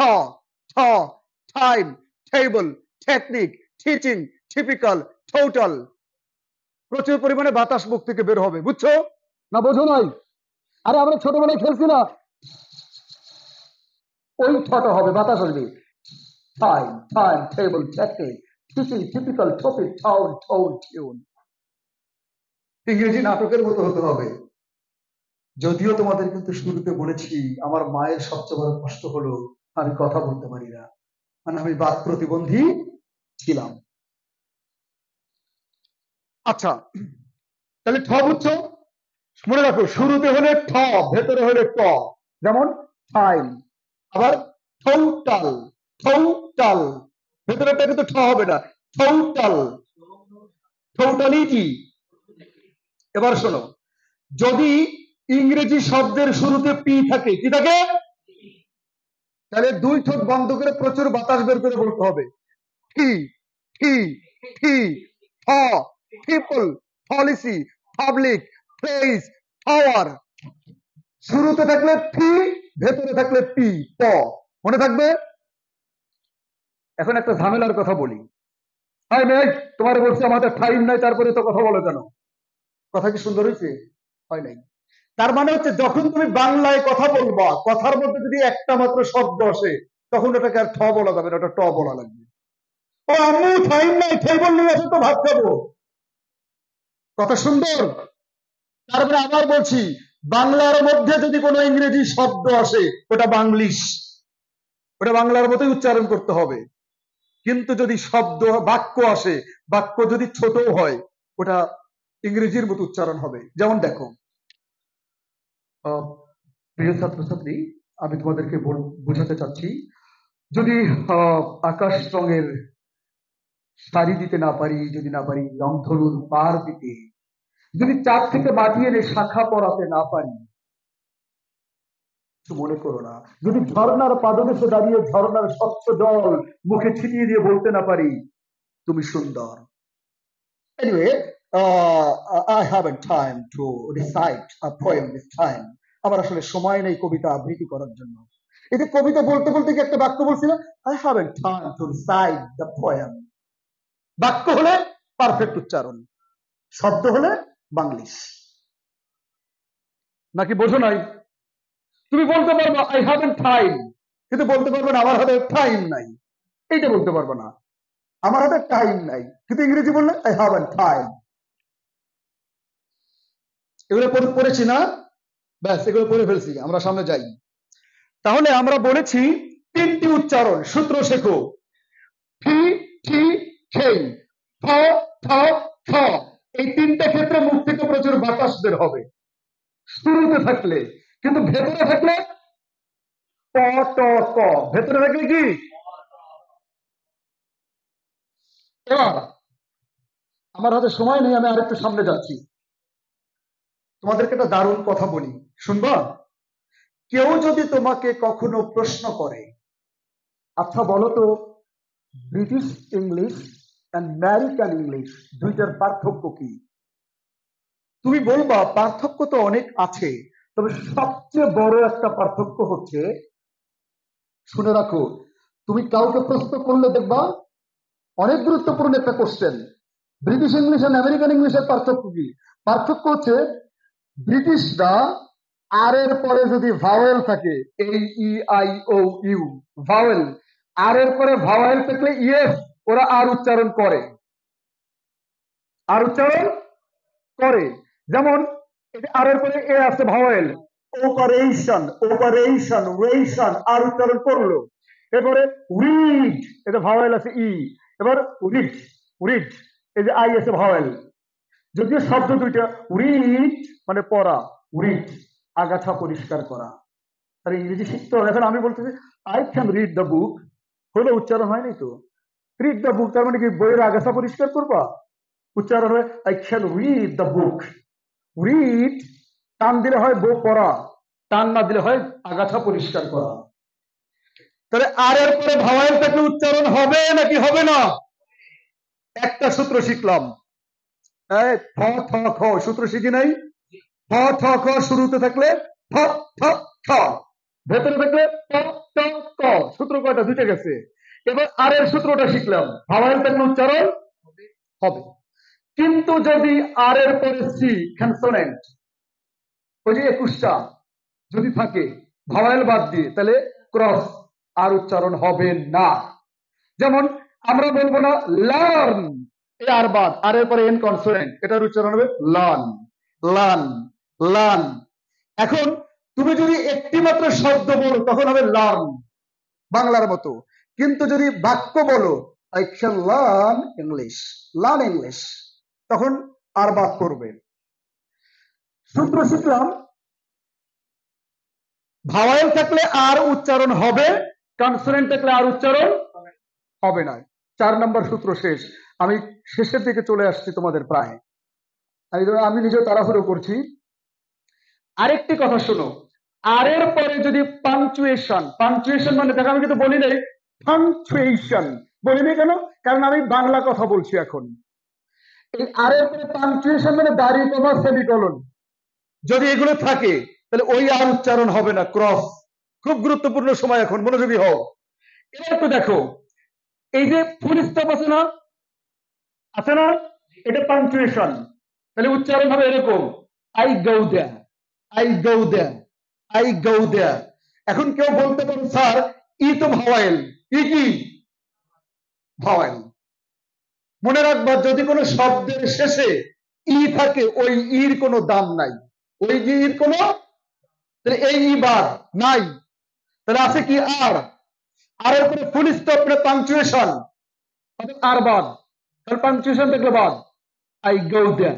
A: ঠ, time, table, technique, teaching, typical, total. প্রচুর পরিমাণে বাতাস মুখ থেকে বের হবে। বুঝছো না? বোঝো নাই? আরে আমরা ছোটবেলায় খেলছি না, ওই ঠটা হবে, বাতাস আসবে। Time, time, table, technique, teaching, typical, topic, town, tone, tune. ইংরেজি নাটকের মতো হতে হবে। যদিও তোমাদের কিন্তু শুরুতে বলেছি, আমার মায়ের সবচেয়ে বড় কষ্ট হলো আমি কথা বলতে পারি না, মানে আমি বাক প্রতিবন্ধী ছিলাম। আচ্ছা, তাহলে ঠ বুঝছো? মনে রাখো, শুরুতে হলে ঠ, ভেতরে হলে ট। যেমন টাইম। আবার টোটাল, টোটাল, ভেতরেটা কিন্তু ঠ হবে না, টোটাল, টোটালিটি। এবার শোনো, যদি ইংরেজি শব্দের শুরুতে পি থাকে, কি থাকে? তাহলে 2 ঠোঁট বন্ধ করে প্রচুর বাতাস বের করে বলতে হবে, টি টি টি, ফ, পিপল, পলিসি, পাবলিক, প্লেস, পাওয়ার। শুরুতে থাকলে ফি, ভেতরে থাকলে পি, প। মনে থাকবে? এখন একটা ঝামেলার কথা বলি। হাই মেঘ, তোমার বলছে আমাদের টাইম নাই, তারপরে তো কথা বলো কেন? কথা কি সুন্দর হয়েছে? হয় নাই। তার মানে হচ্ছে যখন তুমি বাংলায় কথা বলবা, কথার মধ্যে যদি একটা মাত্র শব্দ আসে, তখন ওটাকে আর ঠ বলা যাবে না, ওটা ট বলা লাগবে। ও আমি টাইম নাই, টেবল নিয়ে আসো তো ভাত খাবো। কথা সুন্দর। তারপরে আবার বলছি, বাংলার মধ্যে যদি কোনো ইংরেজি শব্দ আসে, ওটা বাংলিশ, ওটা বাংলার মতোই উচ্চারণ করতে হবে। কিন্তু যদি শব্দ বাক্য আসে, বাক্য যদি ছোট হয়, ওটা ইংরেজির মতো উচ্চারণ হবে। যেমন দেখো, প্রিয় ছাত্রছাত্রী, আমি তোমাদেরকে বোঝাতে চাচ্ছি, যদি আকাশ রঙের শাড়ি দিতে না পারি, যদি না পারি রংধনুর পার দিতে, যদি চাঁদ থেকে মাটি এনে শাখা পরাতে না পারি, কিছু মনে করো না, যদি ঝর্ণার পাদদেশে দাঁড়িয়ে ঝর্ণার স্বচ্ছ জল মুখে ছিটিয়ে দিয়ে বলতে না পারি তুমি সুন্দর। Anyway, I haven't time to recite a poem this time. আমার আসলে সময় নেই কবিতা আবৃত্তি করার জন্য। এই যে কবিতা বলতে বলতে কি একটা বাক্য বলছিল, I haven't time to recite the poem. বাক্য হলে পারফেক্ট উচ্চারণ, শব্দ হলে বাংলিশ। নাকি বোঝো নাই? তুমি বলতে পারবো আই হ্যাভেন্ট টাইম, কিন্তু বলতে পারবো না আমার হাতে টাইম নাই। এইটা বলতে পারবো না, আমার হাতে টাইম নাই, কিন্তু ইংরেজি বললে আই হ্যাভেন্ট টাইম। এগুলো পড়েছি না? ব্যাস, এগুলো পড়ে ফেলছি, আমরা সামনে যাই। তাহলে আমরা বলেছি 3টি উচ্চারণ, সূত্র শেখো। ফি, ঠি, খেই, ফ, ফ, ফ। এই 3টে ক্ষেত্রে মুখ থেকে প্রচুর বাতাস বের হবে শুরুতে থাকলে, কিন্তু ভেতরে থাকলে ক, ট, ক। ভেতরে থাকলে কি? এবার আমার হাতে সময় নেই, আমি আরেকটু সামনে যাচ্ছি। তোমাদেরকে একটা দারুণ কথা বলি, শুনবা? কেউ যদি তোমাকে কখনো প্রশ্ন করে, আচ্ছা বলো তো ব্রিটিশ ইংলিশ আমেরিকান ইংলিশ দুইটার পার্থক্য কি, তুমি বলবা পার্থক্য তো অনেক আছে, তবে সবচেয়ে বড় একটা পার্থক্য হচ্ছে, শুনে রাখো, তুমি কাউকে প্রশ্ন করলে দেখবা অনেক গুরুত্বপূর্ণ একটা কোশ্চেন, ব্রিটিশ ইংলিশ আর আমেরিকান ইংলিশের পার্থক্য কি? পার্থক্য হচ্ছে ব্রিটিশরা আর এর পরে যদি ভাওয়েল থাকে, এই E I O U vowel, আর এর পরে ভাওয়েল থাকলে ইয়েস ওরা আর উচ্চারণ করে, আর উচ্চারণ করে। যেমন আর এর পরে এ আছে ভাওয়েল, অপারেশন অপারেশন রেশন আর উচ্চারণ করলো। এরপরে রিড, এটা ভাওয়েল আছে ই, এবার রিড রিড, এই যে আই আছে ভাওয়েল, যদিও শব্দ দুইটা, রিড মানে পড়া, রিড আগাছা পরিষ্কার করা। আর ইংরেজি শিখতে হবে। এখন আমি বলতেছি I can read the book, হলো উচ্চারণ হয়নি তো, রিড দ্য বুক তার মানে কি বইয়ের আগাছা পরিষ্কার করবা, উচ্চারণ হয় I can read the book. Read টান দিলে হয় বই পড়া, টান না দিলে হয় আগাছা পরিষ্কার করা। তাহলে আর এর পরে ভাওয়াল থাকলে উচ্চারণ হবে নাকি হবে না? একটা সূত্র শিখলাম, ফ থ খ, সূত্র শিখি নাই? ফ থ খ শুরুতে থাকলে ফ থ খ, ভেতরে থাকলে ট ট ক, সূত্র কয়টা? দুইটা গেছে। এবার আর এর সূত্রটা শিখলাম, ভাওয়াল থাকলে উচ্চারণ হবে। কিন্তু যদি আর এর পরে সি কনসোনেন্ট, ওই যে 21টা যদি থাকে ভাওয়াল বাদ দিয়ে, তাহলে ক্রস, আর উচ্চারণ হবে না। যেমন আমরা বলবো না লার্ন, এ আর বাদ, আর এর পরে এন কনসোনেন্ট, এটার উচ্চারণ হবে লার্ন লার্ন লার্ন। এখন তুমি যদি একটি মাত্র শব্দ বলো তখন হবে লার্ন, বাংলার মতো। কিন্তু যদি বাক্য বলো I can learn English, learn English, তখন আর বাদ করবে। সূত্র শিখলাম, ভাওয়াল থাকলে আর উচ্চারণ হবে, কনসোনেন্ট থাকলে আর উচ্চারণ হবে না। 4 নম্বর সূত্র শেষ। আমি শেষের দিকে চলে আসছি তোমাদের প্রায়, আমি নিজে তাড়াহুড়ো করছি। আরেকটি কথা শোনো, আর এর পরে যদি পাঞ্চুয়েশন, পাঞ্চুয়েশন মানে দেখো আমি কিন্তু বলি নাই পাঞ্চুয়েশন, বলি নাই কেন? কারণ আমি বাংলা কথা বলছি এখন। এই আর এর পরে পাঞ্চুয়েশন মানে দাড়ি কমা সেমিকোলন, যদি এগুলো থাকে তাহলে ওই আর উচ্চারণ হবে না, ক্রস। খুব গুরুত্বপূর্ণ সময় এখন, মনোযোগী হও। এবার একটু দেখো, এই যে ফুল স্টপ আছে না, আছে না, এটা পাঞ্চুয়েশন, তাহলে উচ্চারণ হবে এরকম, I go there, I go there, I go there. এখন কেউ বলতে পারে স্যার ই তো ভাওয়াল, ই কি ভাওয়াল। মনে রাখবা যদি কোনো শব্দের শেষে ই থাকে ওই ইর কোনো দাম নাই, ওই ইর কোনো, তাহলে এই ই বাদ নাই, তাহলে আছে কি আর, আর এর পরে ফুল স্টপ মানে পাঞ্চুয়েশন, আর বাদ, তাহলে পাঞ্চুয়েশন দেখলে বাদ, আই গো দেয়ার।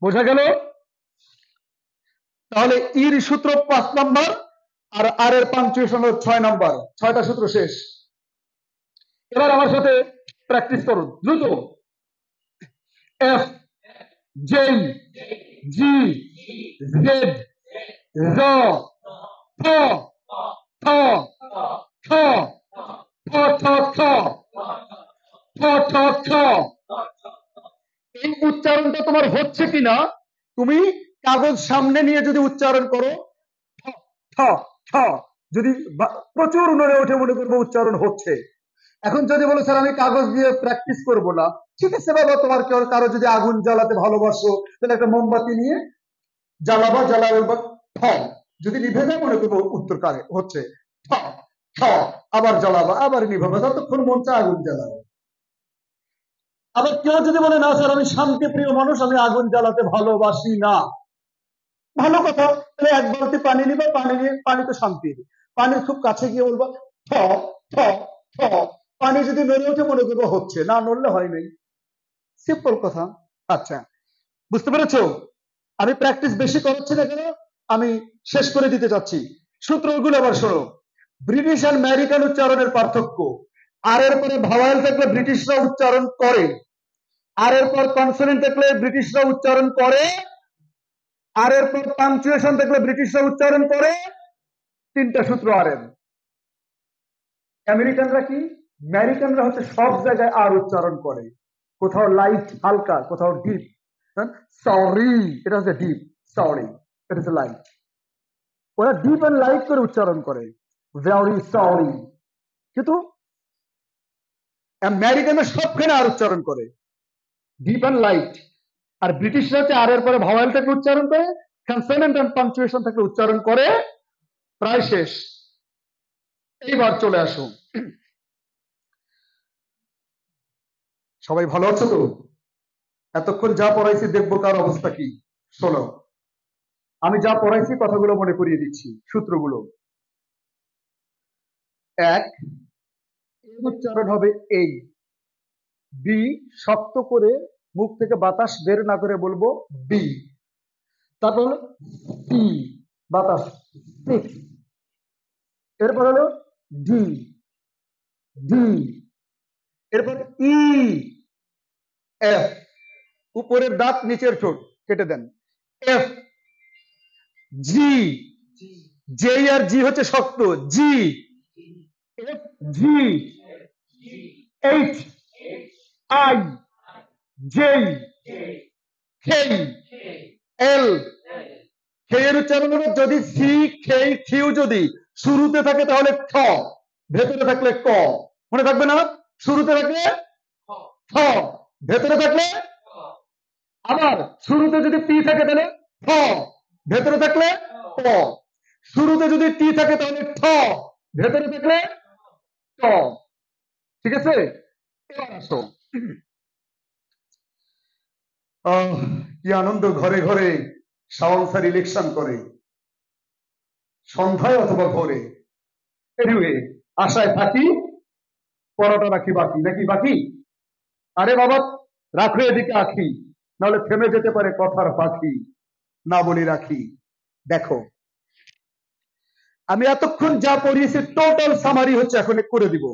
A: বোঝা গেল? তাহলে ইর সূত্র 5 নাম্বার, আর আর এর পাঞ্চুয়েশন হলো 6 নাম্বার। 6টা সূত্র শেষ। এবার আমার সাথে প্র্যাকটিস করুন দ্রুত। এফ, জে, জি, জেড, র, ফ, থ, খ, ফ ঠ খ, ফ ঠ খ। এই উচ্চারণটা তোমার হচ্ছে কিনা তুমি কাগজ সামনে নিয়ে যদি উচ্চারণ করো, ঠ ঠ, যদি প্রচুর নড়ে ওঠে মনে করবো উচ্চারণ হচ্ছে। এখন যদি বলো স্যার আমি কাগজ দিয়ে প্র্যাকটিস করব না, ঠিক আছে বাবা, তোমার কারো যদি আগুন জ্বালাতে ভালোবাসো তাহলে একটা মোমবাতি নিয়ে জ্বালাবা, জ্বালাবে ঠ, যদি নিভে যায় মনে করবো উত্তর কারে হচ্ছে, ঠ ঠ, আবার জ্বালাবা, আবার নিভাবা, ততক্ষণ মন চায় আগুন জ্বালাবো। আবার কেউ যদি বলে না স্যার আমি শান্তি প্রিয় মানুষ, আমি আগুন জ্বালাতে ভালোবাসি না, ভালো কথা, তাহলে 1 বালতি পানি নিবা, পানি নিয়ে, পানি তো শান্তি, পানির খুব কাছে গিয়ে বলবা ঠ ঠ ঠ, পানি যদি নড়ে ওঠে মনে করবো হচ্ছে, না নড়লে হয় নাই। সিম্পল কথা। আচ্ছা, বুঝতে পেরেছো? আমি প্র্যাকটিস বেশি করাচ্ছি না কেন, আমি শেষ করে দিতে চাচ্ছি। সূত্রগুলো আবার শোনো, ব্রিটিশ আর আমেরিকান উচ্চারণের পার্থক্য, আর এর পরে ভাওয়াল থাকলে ব্রিটিশরা উচ্চারণ করে, আর এর পর কনসোনেন্ট থাকলে ব্রিটিশরা উচ্চারণ করে আর এর পর পাঞ্চুয়েশন থাকলে ব্রিটিশরা উচ্চারণ করে 3টা সূত্র আর এর। আমেরিকানরা কি, আমেরিকানরা হচ্ছে সব জায়গায় আর উচ্চারণ করে, কোথাও লাইট হালকা, কোথাও ডিপ। সরি এটা হচ্ছে ডিপ, সরি এটা হচ্ছে লাইট। ওরা ডিপ এন্ড লাইট করে উচ্চারণ করে, ভেরি সরি। কিন্তু আমেরিকানরা সবখানে আর উচ্চারণ করে, ডিপ এন্ড লাইট। আর ব্রিটিশরা হচ্ছে আর এর পরে ভাওয়েল থেকে উচ্চারণ করে, কনসোনেন্ট এন্ড পাঞ্চুয়েশন থেকে উচ্চারণ করে। প্রায় শেষ, এইবার চলে আসুন। সবাই ভালো আছো তো? এতক্ষণ যা পড়াইছি দেখবো কার অবস্থা কি। শোনো, আমি যা পড়াইছি কথাগুলো মনে করিয়ে দিচ্ছি, সূত্রগুলো। এক, এর উচ্চারণ হবে এই। বি, শক্ত করে মুখ থেকে বাতাস বের না করে বলবো বি। তারপর হলো সি, বাতাস সিক্স। এরপর হলো ডি, ডি। এরপর ই, এফ। উপরের দাঁত নিচের ঠোঁট কেটে দেন, এফ। জি, জে আর জি হচ্ছে শক্ত, G. F G, H I, J, K, L. K এর উচ্চারণ হবে, যদি সি কে কিউ যদি শুরুতে থাকে তাহলে খ, ভেতরে থাকলে ক। মনে থাকবে না? শুরুতে থাকলে খ, ভেতরে থাকলে। আবার শুরুতে যদি পি থাকে তাহলে ঠ, ভেতরে থাকলে ক। শুরুতে যদি টি থাকে তাহলে ঠ, ভেতরে থাকলে ট। ঠিক আছে? এবার আসো। কি আনন্দ, ঘরে ঘরে শাওন স্যার ইলেকশন করে, সন্ধ্যায় অথবা ভোরে। এনিওয়ে, আশায় থাকি, পড়াটা রাখি বাকি, নাকি বাকি? আরে বাবা রাখো এদিকে আখি, নাহলে থেমে যেতে পারে কথার পাখি, না বলি রাখি। দেখো, আমি এতক্ষণ যা পড়িয়েছি টোটাল সামারি হচ্ছে এখন করে দিব।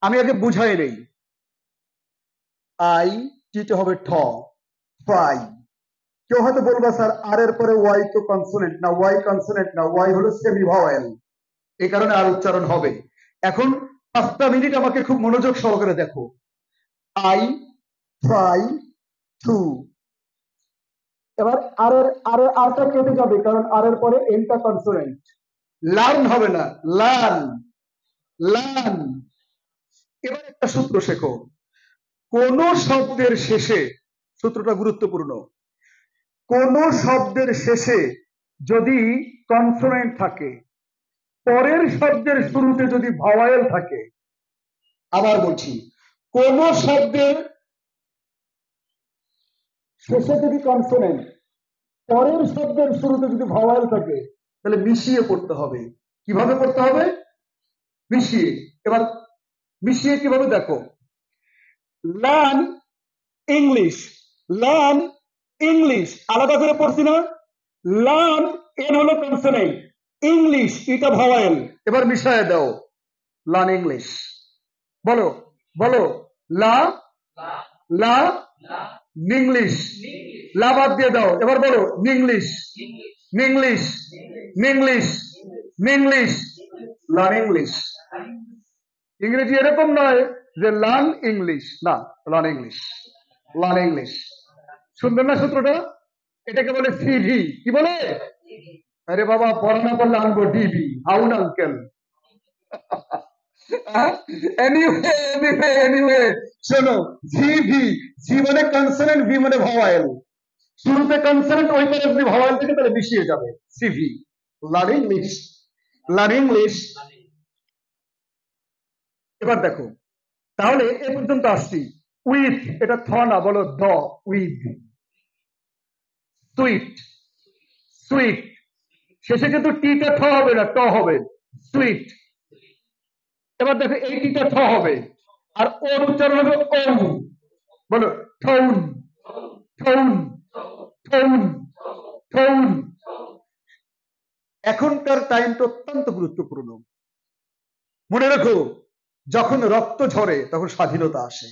A: আমি আগে বুঝাই নেই। আই, টিতে হবে ঠ, ফ্রাই। কেউ হয়তো বলবা স্যার আর এর পরে ওয়াই তো কনসোনেন্ট না, ওয়াই কনসোনেন্ট না, ওয়াই হলো সেমি ভাওয়েল, এই কারণে আর উচ্চারণ হবে। এখন 5টা মিনিট আমাকে খুব মনোযোগ সহকারে দেখো। I, fry, two. এবার আরটা কেটে যাবে, কারণ আর এর পরে এনটা কনসোনেন্ট। লার্ন হবে না, লার্ন, লার্ন। এবার একটা সূত্র শেখো, কোন শব্দের শেষে, সূত্রটা গুরুত্বপূর্ণ, কোন শব্দের শেষে যদি কনসোনেন্ট থাকে, পরের শব্দের শুরুতে যদি ভাওয়েল থাকে। আবার বলছি, কোন শব্দের শেষে যদি কনসোনেন্ট, পরের শব্দের শুরুতে যদি ভাওয়েল থাকে, তাহলে মিশিয়ে পড়তে হবে। কিভাবে পড়তে হবে? মিশিয়ে। এবার মিশিয়ে কিভাবে দেখো, লার্ন ইংলিশ, লার্ন ইংলিশ, আলাদা করে পড়ছি না? লার্ন এন হলো কনসোনেন্ট, ইংলিশ এটা ভাওয়েল। এবার মিশায় দাও, লার্ন ইংলিশ। বলো বলো, লা লা নিংলিশ, লা বাদ দিয়ে দাও, এবার বলো নিংলিশ, নিংলিশ, নিংলিশ, নিংলিশ, লার্ন ইংলিশ। ইংরেজি এরকম নয় যে লার্ন ইংলিশ, না, লার্ন ইংলিশ, লার্ন ইংলিশ। সুন্দর না সূত্রটা? এটাকে বলে সিভি। কি বলে? আরে বাবা পড়ানো করলে আনবো ডিবি, হাউন আঙ্কেল। এনিওয়ে শোনো, জিভি, জি মানে কনসোনেন্ট, ভি মানে ভাওয়েল। শুরুতে কনসোনেন্ট, ওই পরে যদি ভাওয়েল থাকে তাহলে মিশিয়ে যাবে, CV. Learn English, learn English. এবার দেখো, তাহলে এ পর্যন্ত আসছি। উইথ, এটা থ না, বলো দ, উইথ। সুইট, সুইট, শেষে কিন্তু টিটা ঠ হবে না, ট হবে, সুইট। এবার দেখো এই টিটা ঠ হবে, আর ওর উচ্চারণ হবে ও। বলো ঠৌন, ঠৌন, ঠৌন, ঠৌন। এখনকার টাইমটা অত্যন্ত গুরুত্বপূর্ণ। মনে রাখো, যখন রক্ত ঝরে তখন স্বাধীনতা আসে,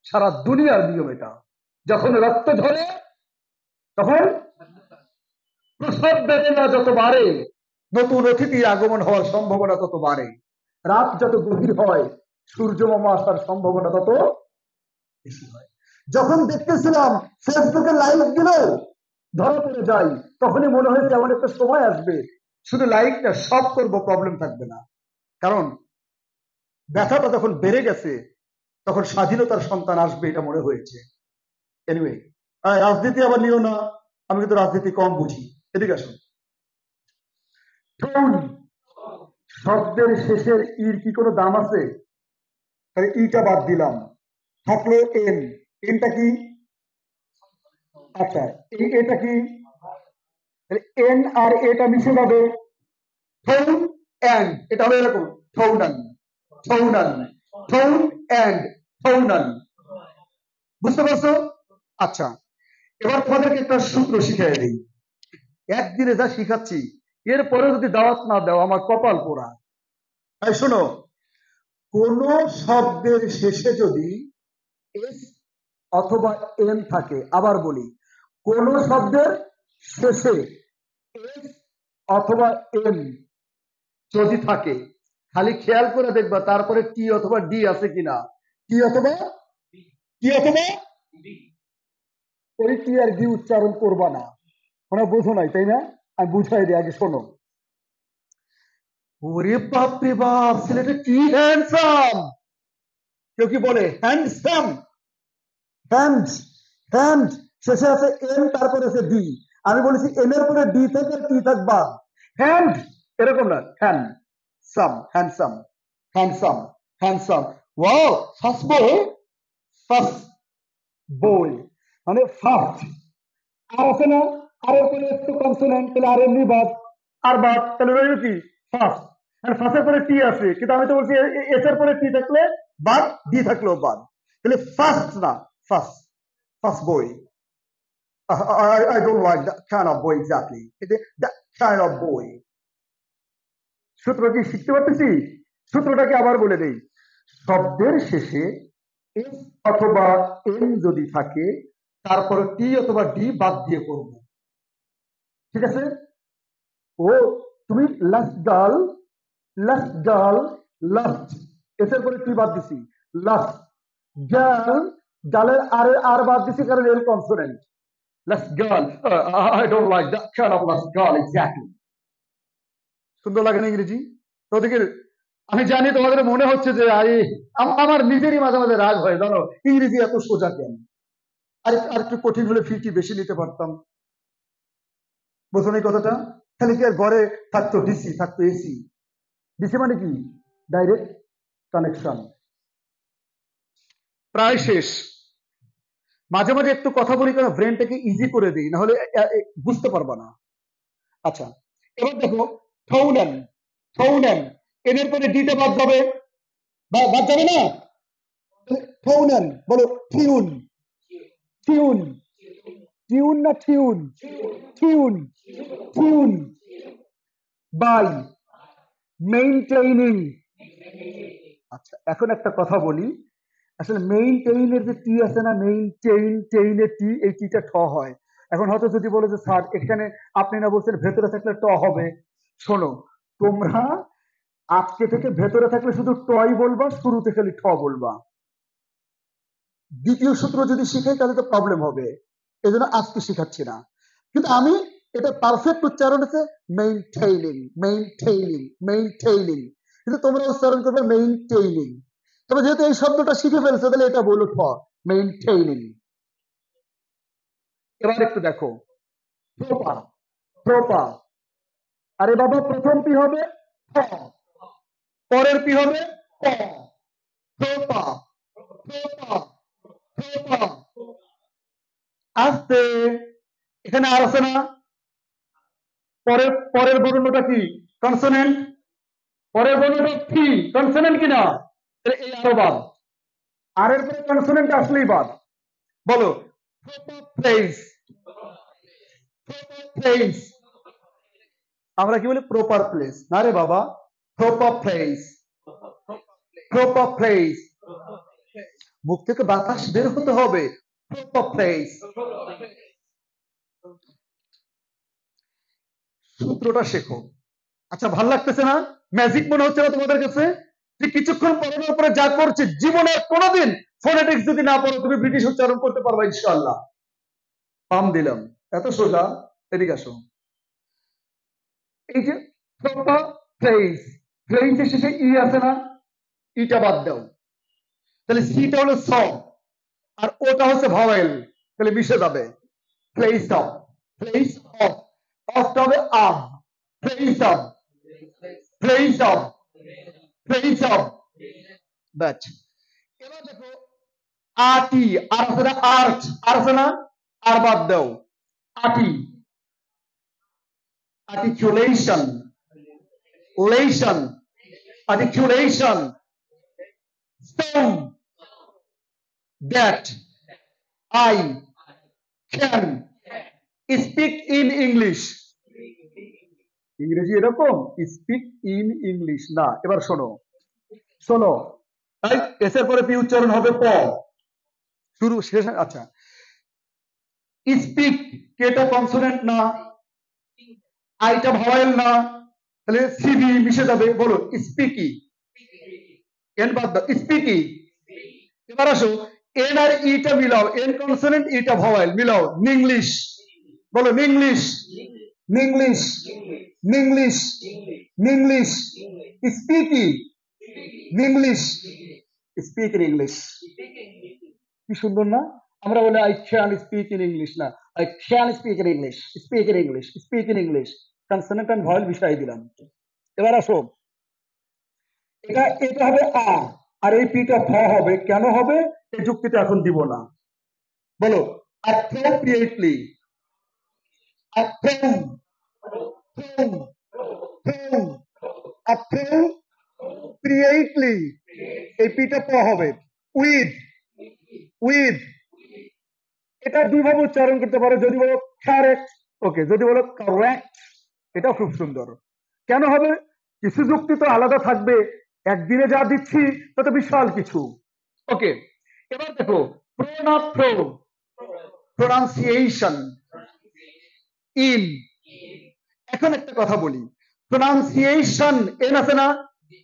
A: সারা দুনিয়ার নিয়ম এটা। যখন রক্ত ঝরে তখন প্রসব বেদনা যত বাড়ে, নতুন অতিথির আগমন হওয়ার সম্ভাবনা তত বাড়ে। রাত যত গভীর হয়, সূর্য মামা আসার সম্ভাবনা তত বেশি হয়। যখন দেখতেছিলাম ফেসবুকে লাইভ দিল ধরা পড়ে যাই, তখনই মনে হয়েছে এমন একটা সময় আসবে শুধু লাইভটা সব করবো, প্রবলেম থাকবে না। কারণ ব্যথাটা যখন বেড়ে গেছে তখন স্বাধীনতার সন্তান আসবে, এটা মনে হয়েছে। এনিওয়ে, রাজনীতি আবার নিও না, আমি কিন্তু রাজনীতি কম বুঝি। এদিকে আসুন। টোন শব্দের শেষের ইর কি কোনো দাম আছে? তাহলে ইটা বাদ দিলাম, থাকলো এন। এনটা কি? আচ্ছা, এটা কি? এন আর এটা মিশে যাবে, টোন এন্ড। এটা হলো এরকম, টোনান টোনান টোন এন্ড টোনান। বুঝতে পারছো? আচ্ছা, এবার তোমাদেরকে একটা সূত্র শিখিয়ে দিই। একদিনে যা শিখাচ্ছি এরপরে যদি দাওয়াত না দাও আমার কপাল পোড়া। তাই শোনো, কোন শব্দের শেষে যদি এস অথবা এন থাকে, আবার বলি, কোন শব্দের শেষে এস অথবা এন যদি থাকে, খালি খেয়াল করে দেখবা তারপরে টি অথবা ডি আছে কিনা। টি অথবা ওই টি আর ডি উচ্চারণ করবা না। মানে বোঝো নাই, তাই না? আমি বুঝাই দিই, আগে শোনো। ওরে বাপ রে বাপ, ছেলেটা কি হ্যান্ডসাম! কেউ কি বলে হ্যান্ডসাম? হ্যান্ড হ্যান্ড শেষে আছে এন, তারপরে আছে ডি। আমি বলেছি এন এর পরে ডি থেকে টি থাকবা। হ্যান্ড এরকম না, hand some, handsome handsome handsome. Wow, first বই, ফার্স্ট বই মানে ফার্স্ট। আর আছে না, আর এর পরে একটু কনসোনেন্ট, তাহলে আর এমনি বাদ, আর বাদ, তাহলে রইল কি ফার্স্ট। ফার্স্টের পরে টি আছে, কিন্তু আমি তো বলছি এস এর পরে টি থাকলে বাদ, ডি থাকলেও বাদ, তাহলে ফার্স্ট না, ফার্স্ট, ফার্স্ট বই। I don't like that kind of boy exactly. That kind of boy. সূত্র কি শিখতে পারতেছি? সূত্রটাকে আবার বলে দেই। শব্দের শেষে এস অথবা এন যদি থাকে, তারপরে টি অথবা ডি বাদ দিয়ে করব। ঠিক আছে? ও তুমি last girl, last girl, last S এর পরে টি বাদ দিছি, লাস্ট গার্ল, গার্লের আর বাদ দিছি কারণ এল consonant. Last girl, I don't like that kind of last girl exactly. সুন্দর লাগে না ইংরেজি? তো ওদিকে আমি জানি তোমাদের মনে হচ্ছে যে আমার নিজেরই মাঝে মাঝে রাগ হয়, জানো ইংরেজি এত সোজা কেন? আর একটু কঠিন হলে ফিটি বেশি নিতে পারতাম। বোঝো এই কথাটা? তাহলে কি আর ঘরে থাকতো ডিসি, থাকতো এসি। ডিসি মানে কি? Direct connection. প্রায় শেষ। মাঝে মাঝে একটু কথা বলি কারণ ব্রেনটাকে ইজি করে দিই, না হলে বুঝতে পারবা না। আচ্ছা, এবার দেখো, থৌনেন, থৌনেন এদের পরে ডিটা বাদ যাবে, বাদ যাবে না? থৌনেন বলো, টিউন, টিউন, টিউন না tune, tune, tune. By maintaining. আচ্ছা, এখন একটা কথা বলি, আসলে মেইনটেইনের যে টি আছে না, মেইনটেইন, টেইনের টি, এই টিটা ঠ হয়। এখন হয়তো যদি বলে যে স্যার এখানে আপনি না বলছেন ভেতরে থাকলে ট হবে। শোনো, তোমরা আজকে থেকে ভেতরে থাকলে শুধু টয় বলবা, শুরুতে খালি ঠ বলবা। দ্বিতীয় সূত্র যদি শিখাই তাহলে তো প্রবলেম হবে, এই জন্য আজকে শিখাচ্ছি না। কিন্তু আমি এটা পারফেক্ট উচ্চারণ হচ্ছে মেইনটেইনিং, মেইনটেইনিং, মেইনটেইনিং, কিন্তু তোমরা উচ্চারণ করবে মেইনটেইনিং। তবে যেহেতু এই শব্দটা শিখে ফেলছো তাহলে এটা বলো ঠ, মেইনটেইনিং। এবার একটু দেখো, প্রপার, প্রপার। আরে বাবা, প্রথম কি হবে? পরের কি হবে? Proper, proper, proper. আসতে এখানে আর আছে না? পরের পরের বর্ণটা কি? কনসোনেন্ট। পরের বর্ণটা কি কনসোনেন্ট কিনা? এই আরো বাদ, আর এর পরে কনসোনেন্ট আসলেই বাদ। বলো, প্রপার প্লেস, প্রপার প্লেস। আমরা কি বলি? Proper place. না রে বাবা, প্রপার প্লেস, প্রপার প্লেস। মুখ থেকে বাতাস বের হতে হবে, প্রপার প্লেস। সূত্রটা শেখো। আচ্ছা, ভাল লাগতেছে না? ম্যাজিক মনে হচ্ছে না তোমাদের কাছে? যে কিছুক্ষণ পড়ানোর পরে যা করছে, জীবনে কোনোদিন ফোনেটিক্স যদি না পড়ো তুমি ব্রিটিশ উচ্চারণ করতে পারবা ইনশাআল্লাহ। পাম দিলাম। এত সোজা। এদিকে আসো। এই যে প্রপার ফ্রেজ, ফ্রেজের শেষে ই আছে না, ইটা বাদ দাও, তাহলে সিটা হলো স আর ওটা হচ্ছে ভাওয়েল, তাহলে মিশে যাবে। প্লেস অফ, প্লেস অফ, অফটা হবে আম, place of, place of, place of, that. এবার দেখো আটি, আর আছে না আর্ট, আর আছে না, আর বাদ দাও, আটি, articulation, lation, articulation, stone, that I can speak in English. ইংরেজি এরকম স্পিক ইন ইংলিশ না। এবার শোনো, শোনো, তাই এস এর পরে পি উচ্চারণ হবে প, শুরু শেষ। আচ্ছা, স্পিক কেটা কনসোনেন্ট না, আইটা ভাওয়েল না, তাহলে সিবি মিশে যাবে। বলো স্পিকি, এন বাদ দাও, স্পিকি। এবার আসো, এন আর ইটা মিলাও, এন কনসোনেন্ট ইটা ভাওয়েল মিলাও, নিংলিশ। বলো নিংলিশ, নিংলিশ, নিংলিশ, নিংলিশ, স্পিকি, নিংলিশ, স্পিক ইন ইংলিশ। কি সুন্দর না? আমরা বলি I can speak in English, না, I can speak in English, speak in English, speak in English, consonant and vowel মিশাই দিলাম। এবার আসো, এটা এটা হবে আ, আর এই পিটা ফ হবে। কেন হবে এই যুক্তিটা এখন দিব না। বলো অ্যাপ্রোপ্রিয়েটলি, অ্যাপ্রোপ্রিয়েটলি, এই পিটা প হবে। উইথ, উইথ, এটা দুইভাবে উচ্চারণ করতে পারো, যদি বলো কারেক্ট, ওকে, যদি বলো কারেক্ট, এটাও খুব সুন্দর। কেন হবে? কিছু যুক্তি তো আলাদা থাকবে, একদিনে যা দিচ্ছি তত বিশাল কিছু। ওকে, এবার দেখো প্রো না প্রো, প্রোনাউন্সিয়েশন, ইন। এখন একটা কথা বলি, প্রোনাউন্সিয়েশন এন আছে না,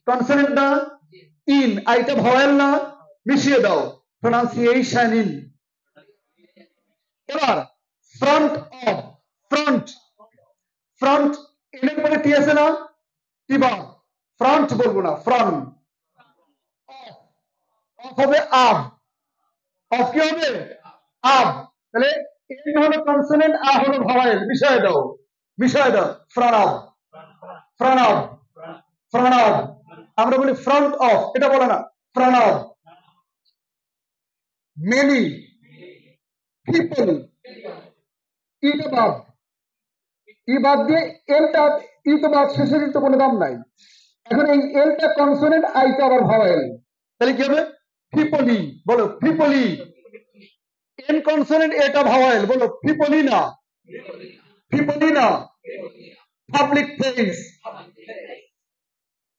A: কনসোনেন্ট না, ইন আইটা ভয়েল না, মিশিয়ে দাও, প্রোনাউন্সিয়েশন ইন। এবার ফ্রন্ট অফ, ফ্রন্ট, ফ্রন্ট এর পরে টি আছে না, টি বা, ফ্রন্ট বলবো না, ফ্রন্ট। অফ হবে আব, অফ কি হবে আব, তাহলে এন হলো কনসোনেন্ট, আ হলো ভাওয়েল, মিশায় দাও, মিশায় দাও, প্রণব, প্রণব, প্রণব। আমরা বলি ফ্রন্ট অফ, এটা বলে না, প্রণব। মেনি পিপল, ইটা বাদ, ই বাদ দিয়ে এলটা, ই তো বাদ, শেষের তো কোনো দাম নাই। এখন এই এলটা কনসোনেন্ট, আইটা আবার ভাওয়েল, তাহলে কি হবে পিপলি। বলো পিপলি, এন কনসোনেন্ট, এটা ভাওয়েল, বলো পিপলি না, পিপলি না, পাবলিক প্লেস।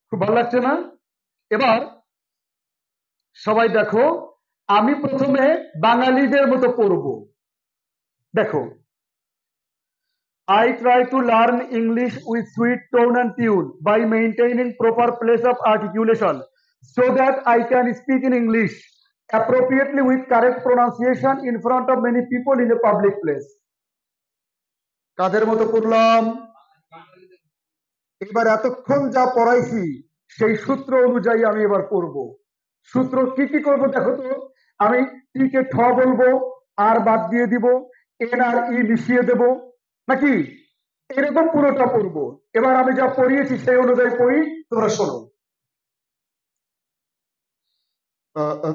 A: খুব ভালো লাগছে না? এবার সবাই দেখো, আমি প্রথমে বাঙালিদের মতো পড়ব। দেখো, I try to learn English with sweet tone and tune by maintaining proper place of articulation so that I can speak in English appropriately with correct pronunciation in front of many people in a public place. কাদের মতো পড়লাম? এবার এতক্ষণ যা পড়াইছি সেই সূত্র অনুযায়ী আমি এবার পড়ব। সূত্র কি কি করব দেখো তো, আমি টি কে ঠ বলবো, আর বাদ দিয়ে দিব, এন আর ই মিশিয়ে দেব, নাকি এরকম পুরোটা পড়বো। এবার আমি যা পড়িয়েছি সেই অনুযায়ী পড়ি, তোমরা শোনো।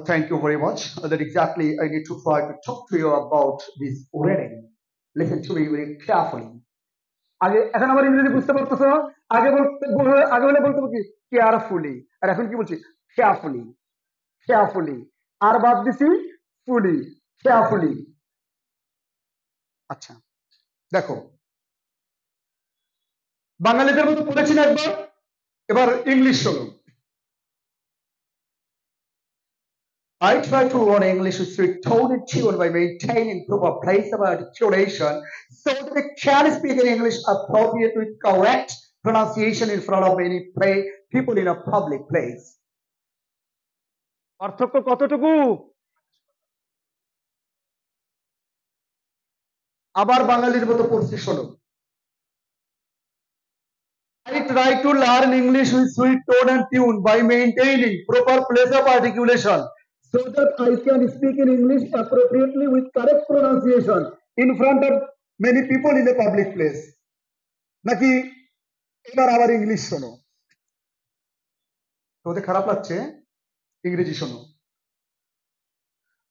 A: Thank you very much. That exactly I need to try to talk to you about this reading. Listen to me very carefully. আগে, এখন আমার ইংরেজি বুঝতে পারতেছ না? আগে বলে বলতে কি কেয়ারফুলি, আর এখন কি বলছি কেয়ারফুলি, কেয়ারফুলি, আর বাদ দিছি ফুলি, কেয়ারফুলি। আচ্ছা দেখো, বাঙালিদের মতো পড়েছি না একবার, এবার ইংলিশ শোনো। I try to learn English with strict tone and tune by maintaining proper place of articulation so that I can speak in English appropriately with correct pronunciation in front of many people in a public place.
B: পার্থক্য কতটুকু?
A: আবার বাঙালির মতো পড়ছি শোনো। I try to learn English with sweet tone and tune by maintaining proper place of articulation so that I can speak in English appropriately with correct pronunciation in front of many people in a public place. নাকি এবার আবার English শোনো, তোমাদের খারাপ লাগছে? ইংরেজি শোনো।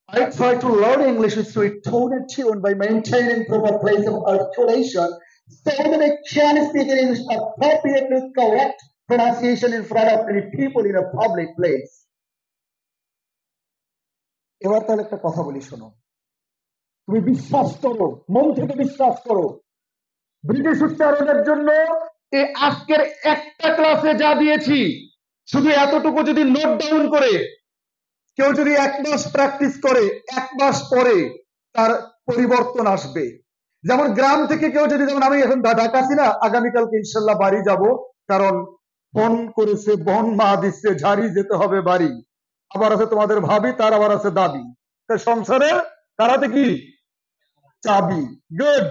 A: I try to learn English with sweet tone and tune by maintaining proper place of articulation so that I can speak in English appropriately with correct pronunciation in front of many people in a public place. এবার তাহলে একটা কথা বলি শোনো, তুমি বিশ্বাস করো, মন থেকে বিশ্বাস করো, ব্রিটিশ উচ্চারণের জন্য এই আজকের একটা ক্লাসে যা দিয়েছি শুধু এতটুকু যদি নোট ডাউন করে কেউ যদি 1 মাস প্র্যাকটিস করে 1 মাস পরে তার পরিবর্তন আসবে। যেমন গ্রাম থেকে কেউ যদি, যেমন আমি এখন ঢাকা আছি না, আগামীকালকে ইনশাল্লাহ বাড়ি যাব, কারণ ফোন করেছে বোন মা দিচ্ছে ঝাড়ি যেতে হবে বাড়ি, আবার আছে তোমাদের ভাবি, তার আবার আছে দাবি, সংসারের তারাতে কি চাবি। গুড,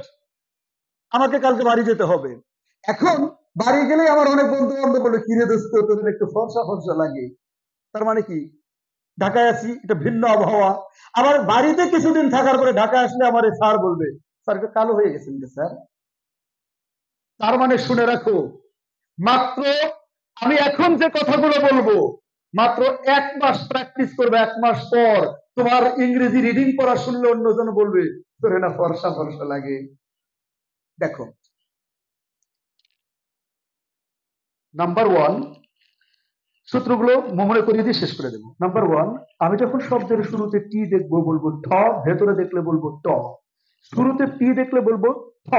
A: আমাকে কালকে বাড়ি যেতে হবে। এখন বাড়ি গেলে আমার অনেক বন্ধু বান্ধব বলে, কিরে দোস্ত তোদের একটু ফর্সা ফর্সা লাগে, তার মানে কি ঢাকায় আছি, এটা ভিন্ন আবহাওয়া। আবার বাড়িতে কিছুদিন থাকার পরে ঢাকায় আসলে আমার স্যার বলবে, স্যার একটু কালো হয়ে গেছেন স্যার। তার মানে শুনে রাখো, মাত্র আমি এখন যে কথাগুলো বলবো মাত্র 1 মাস প্র্যাকটিস করবে, 1 মাস পর তোমার ইংরেজি রিডিং পড়া শুনলে অন্যজন বলবে তোরে না ফর্সা ফর্সা লাগে। দেখো, নাম্বার 1 সূত্রগুলো মনে করিয়ে দিয়ে শেষ করে দেবো। নাম্বার 1, আমি যখন শব্দের শুরুতে টি দেখবো বলবো ঠ, ভেতরে দেখলে বলবো ট। শুরুতে টি দেখলে বলবো ঠ,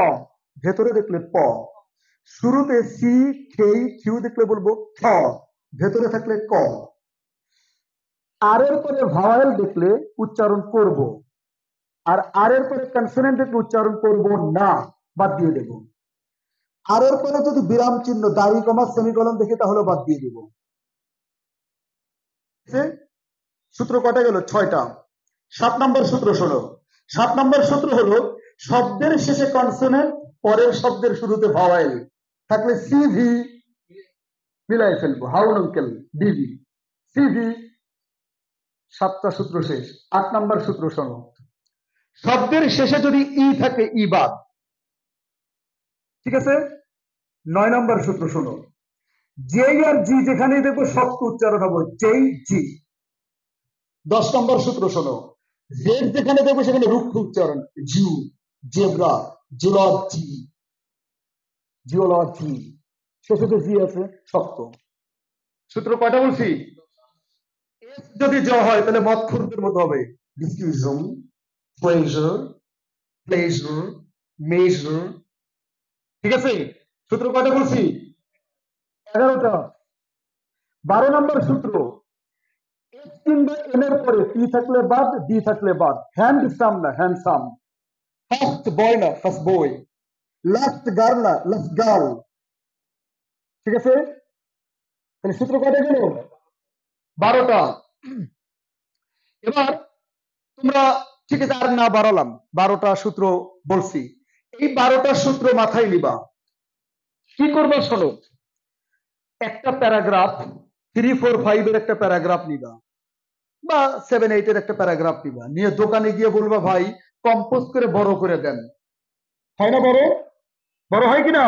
A: ভেতরে দেখলে প। শুরুতে সি খেই কিউ দেখলে বলবো খ, ভেতরে থাকলে ক। আর এর পরে ভাওয়েল দেখলে উচ্চারণ করব, আর আর এর পরে কনসোনেন্ট দেখলে উচ্চারণ করব না, বাদ দিয়ে দেব। আর এর পরে যদি বিরাম চিহ্ন দাড়ি কমা সেমিকলন দেখে তাহলে বাদ দিয়ে দেব। সূত্র কটা গেল? 6টা। 7 নম্বর সূত্র শোনো। 7 নম্বর সূত্র হলো শব্দের শেষে কনসোনেন্ট, পরের শব্দের শুরুতে ভাওয়েল থাকলে সিভি মিলাই ফেলবো, হাউন আঙ্কেল ডিভি সিভি। 7টা সূত্র শেষ। 8 নম্বর সূত্র শোনো, শব্দের শেষে যদি ই থাকে ই বাদ, ঠিক আছে? 9 নম্বর সূত্র শোনো, জে আর জি যেখানেই দেখবো শক্ত উচ্চারণ হবে জেই জি। 10 নম্বর সূত্র শোনো, জেড যেখানে দেখবো সেখানে রুক্ষ উচ্চারণ জিউ, জেব্রা, জিওলজি, জিওলজি, শেষে যে জি আছে শক্ত। সূত্র কয়টা বলছি? এস যদি জ হয় তাহলে মৎখুরদের মতো হবে ডিসকিউশন, প্লেজার, প্লেজার, মেজার, ঠিক আছে? সূত্র কয়টা বলছি? 11টা। 12 নম্বর সূত্র, এস কিংবা এন এর পরে টি থাকলে বাদ, ডি থাকলে বাদ। হ্যান্ডসাম না হ্যান্ডসাম, ফার্স্ট বয় না ফার্স্ট বয়, লাস্ট গার্ল না লাস্ট গার্ল, ঠিক আছে? তাহলে সূত্র কয়টা গেল? 12টা। এবার তোমরা, ঠিক আছে আর না বাড়ালাম, 12টা সূত্র বলছি। এই 12টা সূত্র মাথায় নিবা। কি করবা শোনো, একটা প্যারাগ্রাফ 3, 4, 5 এর একটা প্যারাগ্রাফ নিবা, বা 7, 8 এর একটা প্যারাগ্রাফ নিবা, নিয়ে দোকানে গিয়ে বলবা ভাই কম্পোজ করে বড় করে দেন। হয় না বড়? বড় হয় কিনা?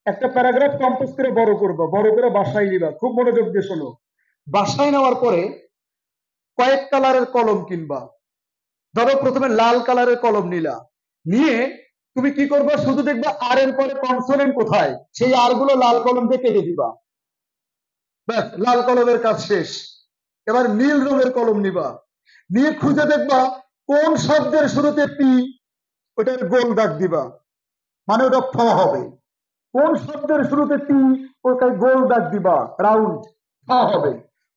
A: একটা প্যারাগ্রাফ কম্পোজ করে বড় করবা, বড় করে বাসায় নিবা। খুব মনোযোগ দিয়ে শোনো, বাসায় নেওয়ার পরে কয়েক কালারের কলম কিনবা। ধরো প্রথমে লাল কালারের কলম নিলা, নিয়ে তুমি কি করবা, শুধু দেখবা আর এর পরে কনসোনেন্ট কোথায়, সেই আর গুলো লাল কলম দিয়ে কেটে দিবা। ব্যাস, লাল কলমের কাজ শেষ। এবার নীল রঙের কলম নিবা, নিয়ে খুঁজে দেখবা কোন শব্দের শুরুতে পি, ওটার গোল দাগ দিবা, মানে ওটা ফ হবে। কোন শব্দের শুরুতে টি, ওটায় গোল দাগ দিবা, রাউন্ড ফ হবে।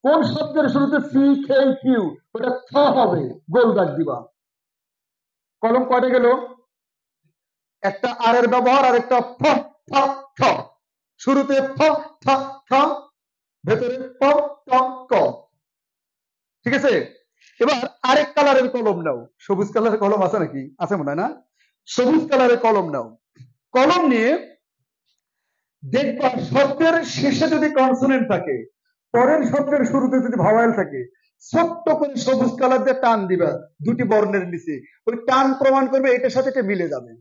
A: কোন শব্দের শুরুতে সি কে কিউ, ওটা খ হবে, গোল দাগ দিবা। কলম কয়টা গেল? একটা আর এর ব্যবহার, আর একটা ফ ফ ঠ, শুরুতে ফ ফ ঠ, ভেতরে প ট ক। ঠিক আছে, এবার আরেক কালারের কলম নাও। সবুজ কালারের কলম আছে নাকি? আছে মনে হয় না? সবুজ কালারের কলম নাও। কলম নিয়ে দেখবা শব্দের শেষে যদি কনসোনেন্ট থাকে, পরের শব্দের শুরুতে যদি ভাওয়াল থাকে, ছোট্ট করে সবুজ কালার দিয়ে টান দিবা দুটি বর্ণের নিচে। ওই টান প্রমাণ করবে এটার সাথে এটা মিলে যাবে,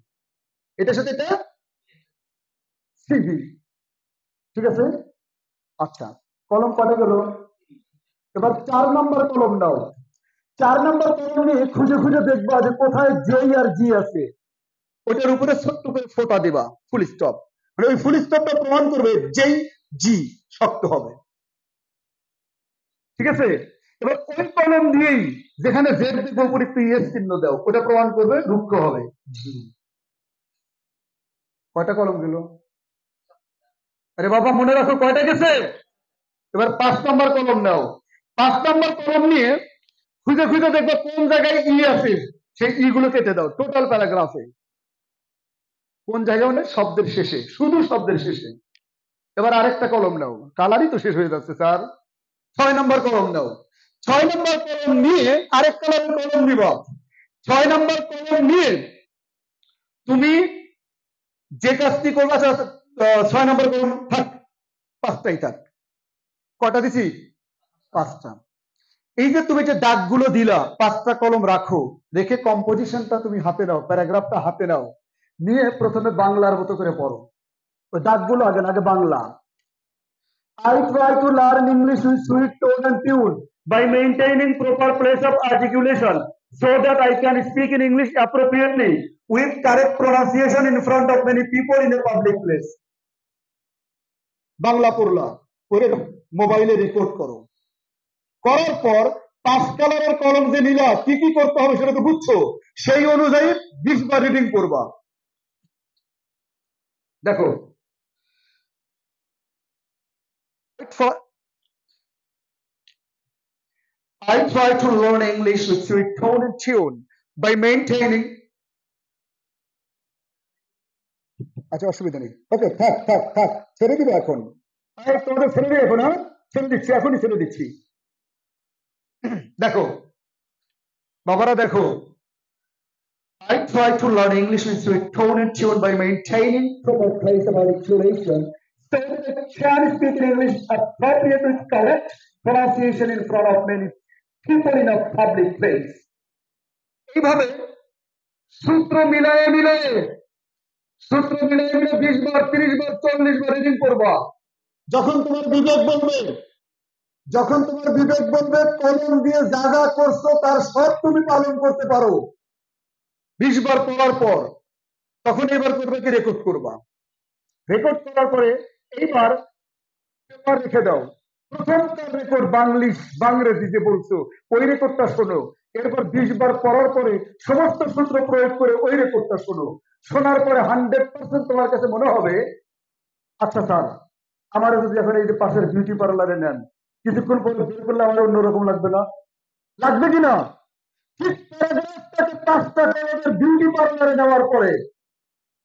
A: এটার সাথে এটা সিভি। ঠিক আছে, আচ্ছা কলম কটা গেল? এবার 4 নম্বর কলম নাও। 4 নম্বর কলম নিয়ে খুঁজে খুঁজে দেখবা যে কোথায় জে আর জি আছে, ওটার উপরে ছোট্ট করে ফোঁটা দিবা, ফুল স্টপ। মানে ওই ফুল স্টপটা প্রমাণ করবে যেই জি শক্ত হবে। ঠিক আছে, এবার ওই কলম দিয়েই যেখানে জেড দেখবো উপরে একটু ইয়েস চিহ্ন দাও, ওটা প্রমাণ করবে রুক্ষ হবে জি। কয়টা কলম গেল? আরে বাবা মনে রাখো কয়টা গেছে। এবার 5 নম্বর কলম নাও। 5 নম্বর কলম নিয়ে খুঁজে খুঁজে দেখবো কোন জায়গায় ই আছে, সেই ই গুলো কেটে দাও টোটাল প্যারাগ্রাফে। কোন জায়গায়? মানে শব্দের শেষে, শুধু শব্দের শেষে। এবার আরেকটা কলম নাও, কালারই তো শেষ হয়ে যাচ্ছে স্যার। 6 নম্বর কলম নাও। 6 নম্বর কলম নিয়ে আরেক কালারের কলম নিবা। 6 নম্বর কলম নিয়ে তুমি যে কাজটি করবা, 6 নম্বর কলম থাক, 5টাই থাক। কটা দিছি? 5টা। এই যে তুমি যে দাগগুলো দিলা, 5টা কলম রাখো, রেখে কম্পোজিশনটা তুমি হাতে নাও, প্যারাগ্রাফটা হাতে নাও, নিয়ে প্রথমে বাংলার মতো করে পড়ো। ওই দাগগুলো আগে আগে Bangla. I try to learn English with sweet tone and tune by maintaining proper place of articulation so that I can speak in English appropriately with correct pronunciation in front of many people in a public place. Bangla পড়লা, পড়ে মোবাইলে record করো। করার পর 5 কালারের কলম যে নিলা, কি কি করতে হবে সেটা তো বুঝছো, সেই অনুযায়ী 20 বার রিডিং করবা। দেখো, I try to learn English with sweet tone and tune by maintaining. আচ্ছা অসুবিধা নেই, ওকে থাক থাক থাক, ছেড়ে দিবে এখন। তোমাদের ছেড়ে দিবে এখন, হ্যাঁ ছেড়ে দিচ্ছি, এখনই ছেড়ে দিচ্ছি। দেখো বাবারা, দেখো, I try to learn English with sweet tone and tune by maintaining proper place of articulation so that I can speak in English appropriate with correct pronunciation in front of many people in a public place. এইভাবে সূত্র মিলায়ে মিলায়ে 20 বার 30 বার 40 বার reading করবা। যখন তোমার বিবেক বলবে কলম দিয়ে যা যা করছো তার সব তুমি পালন করতে পারো, 20 বার পড়ার পর, তখন এবার করবে কি, রেকর্ড করবা। রেকর্ড করার পরে এইবার পেপার রেখে দাও। প্রথমকার রেকর্ড বাংরেজি যে বলছো ওই রেকর্ডটা শোনো। এরপর 20 বার পড়ার পরে সমস্ত সূত্র প্রয়োগ করে ওই রেকর্ডটা শোনো। শোনার পরে 100% তোমার কাছে মনে হবে, আচ্ছা স্যার, আমার যদি এখন এই যে পাশের বিউটি পার্লারে নেন, কিছুক্ষণ পরে বের করলে আমার অন্যরকম লাগবে না? লাগবে কিনা? ঠিক প্যারাগ্রাফটাকে 5টা কালারের বিউটি পার্লারে নেওয়ার পরে,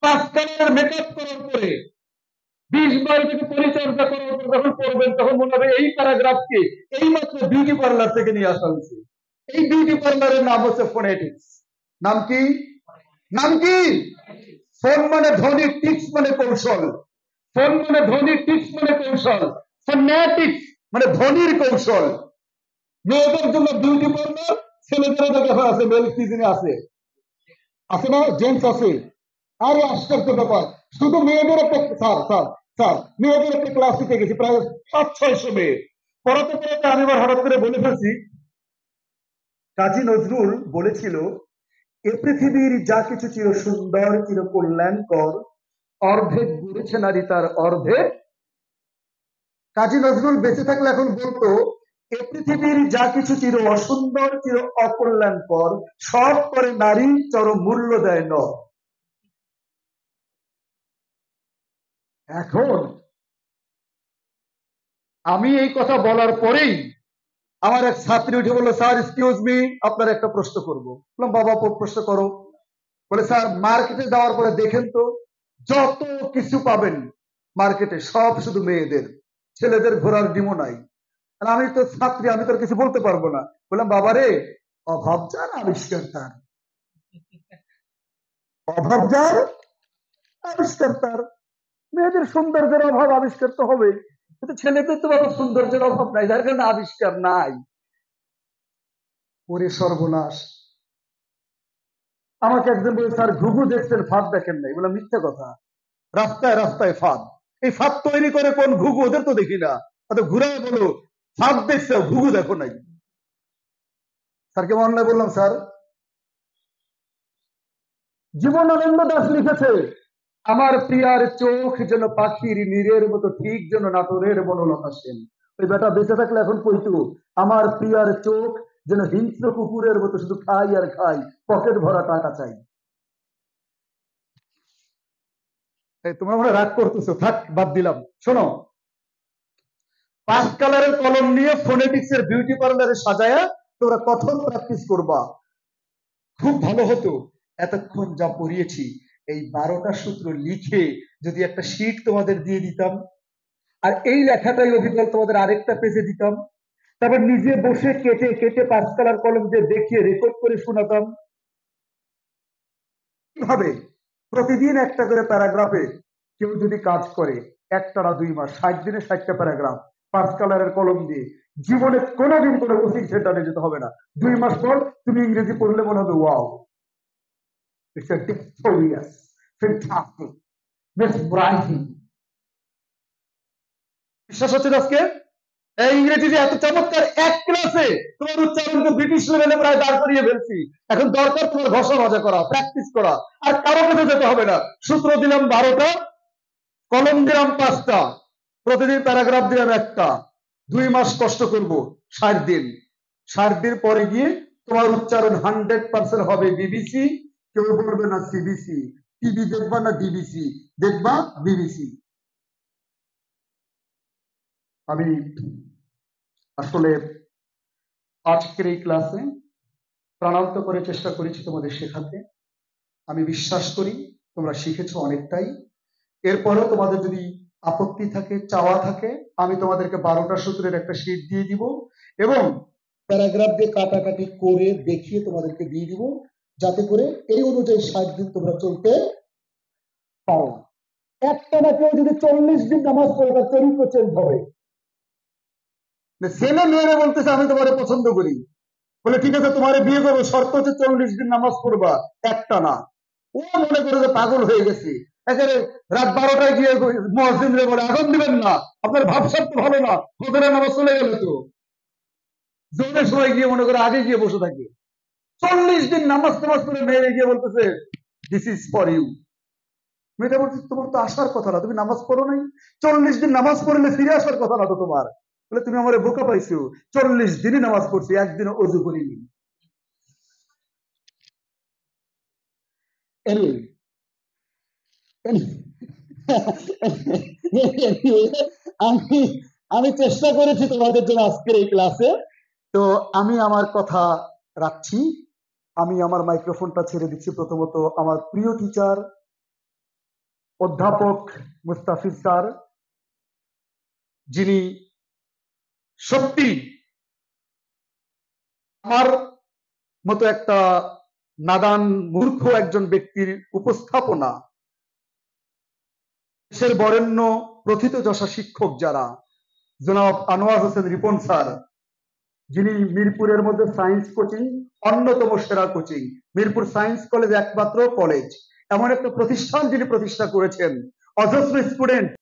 A: 5 কালারের মেকআপ করার পরে, 20 বার থেকে পরিচর্যা করার পর যখন পড়বেন, তখন মনে হবে এই প্যারাগ্রাফকে এই মাত্র বিউটি পার্লার থেকে নিয়ে আসা হয়েছে। এই বিউটি পার্লারের নাম হচ্ছে ফোনেটিক্স। নাম কি? নাম কি? ফোন মানে ধ্বনি, টিক্স মানে কৌশল। ফোন মানে ধ্বনি, টিক্স মানে কৌশল। ফোনেটিক্স মানে ধ্বনির কৌশল। মেয়েদের জন্য বিউটি পার্লার, ছেলেদের দেখা আছে মেল সিজনে আছে, আছে না? জেন্টস আছে। আরে আশ্চর্য ব্যাপার, শুধু মেয়েদের একটা, স্যার মেয়েদের একটা ক্লাস শিখে গেছি, প্রায় 500-600 মেয়ে। পড়াতে পড়াতে আমি এবার হঠাৎ করে বলে ফেলছি, কাজী নজরুল বলেছিল, এ পৃথিবীর যা কিছু চির সুন্দর চির কল্যাণকর, অর্ধেক গড়েছে নারী তার অর্ধেক। কাজী নজরুল বেঁচে থাকলে এখন বলতো, এ পৃথিবীর যা কিছু চির অসুন্দর চির অকল্যাণকর, সব করে নারী, চরম মূল্য দেয় নর। এখন আমি এই কথা বলার পরেই আমার এক ছাত্রী উঠে বললো, স্যার এক্সকিউজ মি, আপনার একটা প্রশ্ন করবো। বললাম, বাবা প্রশ্ন করো। বলে, স্যার মার্কেটে যাওয়ার পরে দেখেন তো, যত কিছু পাবেন মার্কেটে সব শুধু মেয়েদের, ছেলেদের ঘোরার ডিমও নাই। আর আমি তো ছাত্রী, আমি তো আর কিছু বলতে পারবো না। বললাম, বাবা রে, অভাব যার আবিষ্কার তার, অভাব যার আবিষ্কার তার। মেয়েদের সৌন্দর্যের অভাব আবিষ্কার তো হবে, কিন্তু ছেলেদের তো বাবা সৌন্দর্যের অভাব নাই, যার কারণে আবিষ্কার নাই। ওরে সর্বনাশ। আমাকে একজন বলে, স্যার ঘুঘু দেখছেন, ফাঁদ দেখেন নাই। বললাম, মিথ্যা কথা, রাস্তায় রাস্তায় ফাঁদ। এই ফাঁদ তৈরি করে কোন ঘুঘু, ওদের তো দেখি না। ঘুরায় বলো ফাঁদ দেখছো, ঘুঘু দেখো নাই। স্যারকে মনে বললাম, স্যার জীবনানন্দ দাশ লিখেছে, আমার প্রিয়ার চোখ যেন পাখির নীরের মতো, ঠিক যেন নাটোরের বনলতা সেন। ওই বেটা বেঁচে থাকলে এখন কইতো, আমার প্রিয়ার চোখ যেন হিংস্র কুকুরের মতো, শুধু খাই আর খাই, পকেট ভরা টাকা চাই। তোমরা মনে রাগ করতেছো, থাক বাদ দিলাম। শোনো, 5 কালারের কলম নিয়ে ফোনেটিক্স এর বিউটি পার্লারে সাজায়া তোমরা কঠোর প্র্যাকটিস করবা। খুব ভালো হতো এতক্ষণ যা পড়িয়েছি এই 12টা সূত্র লিখে যদি একটা শীট তোমাদের দিয়ে দিতাম, আর এই লেখাটাই অভিজ্ঞতা তোমাদের আরেকটা পেজে দিতাম, তারপর নিজে বসে কেটে কেটে 5 কালার কলম দিয়ে দেখিয়ে রেকর্ড করে শোনাতাম। কিভাবে প্রতিদিন একটা করে প্যারাগ্রাফে কেউ যদি কাজ করে, একটানা 2 মাস, 60 দিনে 60টা প্যারাগ্রাফ 5 কালারের কলম দিয়ে, জীবনে কোনোদিন কোনো কোচিং সেন্টারে যেতে হবে না। 2 মাস পর তুমি ইংরেজি পড়লে মনে হবে, wow, it's a victorious, fantastic, best writing. বিশ্বাস হচ্ছে আজকে এই ইংরেজি যে এত চমৎকার, এক ক্লাসে তোমার উচ্চারণকে ব্রিটিশ লেভেলে প্রায় দাঁড় করিয়ে ফেলছি। এখন দরকার তোমার ঘষা মজা করা, প্র্যাকটিস করা, আর কারো কাছে যেতে হবে না। সূত্র দিলাম 12টা, কলম দিলাম 5টা, প্রতিদিন প্যারাগ্রাফ দিলাম একটা, 2 মাস কষ্ট করব, 60 দিন। 60 দিন পরে গিয়ে তোমার উচ্চারণ 100% হবে বিবিসি, কেউ বলবে না সিবিসি। টিভি দেখবা না ডিবিসি দেখবা, বিবিসি। আমি আসলে আজকের এই ক্লাসে প্রাণান্ত করে চেষ্টা করেছি তোমাদের শেখাতে। আমি বিশ্বাস করি তোমরা শিখেছো অনেকটাই। এরপরেও তোমাদের যদি আপত্তি থাকে, চাওয়া থাকে, আমি তোমাদেরকে 12টা সূত্রের একটা শীট দিয়ে দিব এবং প্যারাগ্রাফ দিয়ে কাটাকাটি করে দেখিয়ে তোমাদেরকে দিয়ে দিব, যাতে করে এই অনুযায়ী 60 দিন তোমরা চলতে পারো। একটা না কেউ যদি 40 দিন নামাজ পড়ে, তার চরিত্র চেঞ্জ হবে। ছেলে মেয়েরা বলতেছে, আমি তোমারে পছন্দ করি, বলে ঠিক আছে তোমারে বিয়ে করবো, শর্ত হচ্ছে 40 দিন নামাজ পড়বা একটা না। ও মনে করে যে পাগল হয়ে গেছে, একেবারে রাত 12টায় গিয়ে মুয়াজ্জিনরে বলে, আগুন দিবেন না, আপনার ভাবসাব তো ভালো না, ফজরের নামাজ চলে গেল তো। জোরের সময় গিয়ে মনে করে আগে গিয়ে বসে থাকে। 40 দিন নামাজ নামাজ পড়ে মেয়ে গিয়ে বলতেছে, দিস ইজ ফর ইউ। মেয়েটা বলছে, তোমার তো আসার কথা না, তুমি নামাজ পড়ো নাই। 40 দিন নামাজ পড়লে ফিরে আসার কথা না তো তোমার। বলে, তুমি আমার বোকা পাইছো, 40 দিনই নামাজ পড়ছি, একদিনও অজু করিনি। আমি আমি চেষ্টা করেছি তোমাদের জন্য আজকের এই ক্লাসে। তো আমি আমার কথা রাখছি, আমি আমার মাইক্রোফোনটা ছেড়ে দিচ্ছি প্রথমত আমার প্রিয় টিচার অধ্যাপক মুস্তাফিজ স্যার, যিনি সত্যি আমার মতো একটা নাদান মূর্খ একজন ব্যক্তির উপস্থাপনা, দেশের বরেণ্য প্রথিতযশা শিক্ষক যারা, জনাব আনোয়ার হোসেন রিপন স্যার, যিনি মিরপুরের মধ্যে সায়েন্স কোচিং অন্যতম সেরা কোচিং, মিরপুর সায়েন্স কলেজ একমাত্র কলেজ, এমন একটা প্রতিষ্ঠান যিনি প্রতিষ্ঠা করেছেন, অজস্র স্টুডেন্ট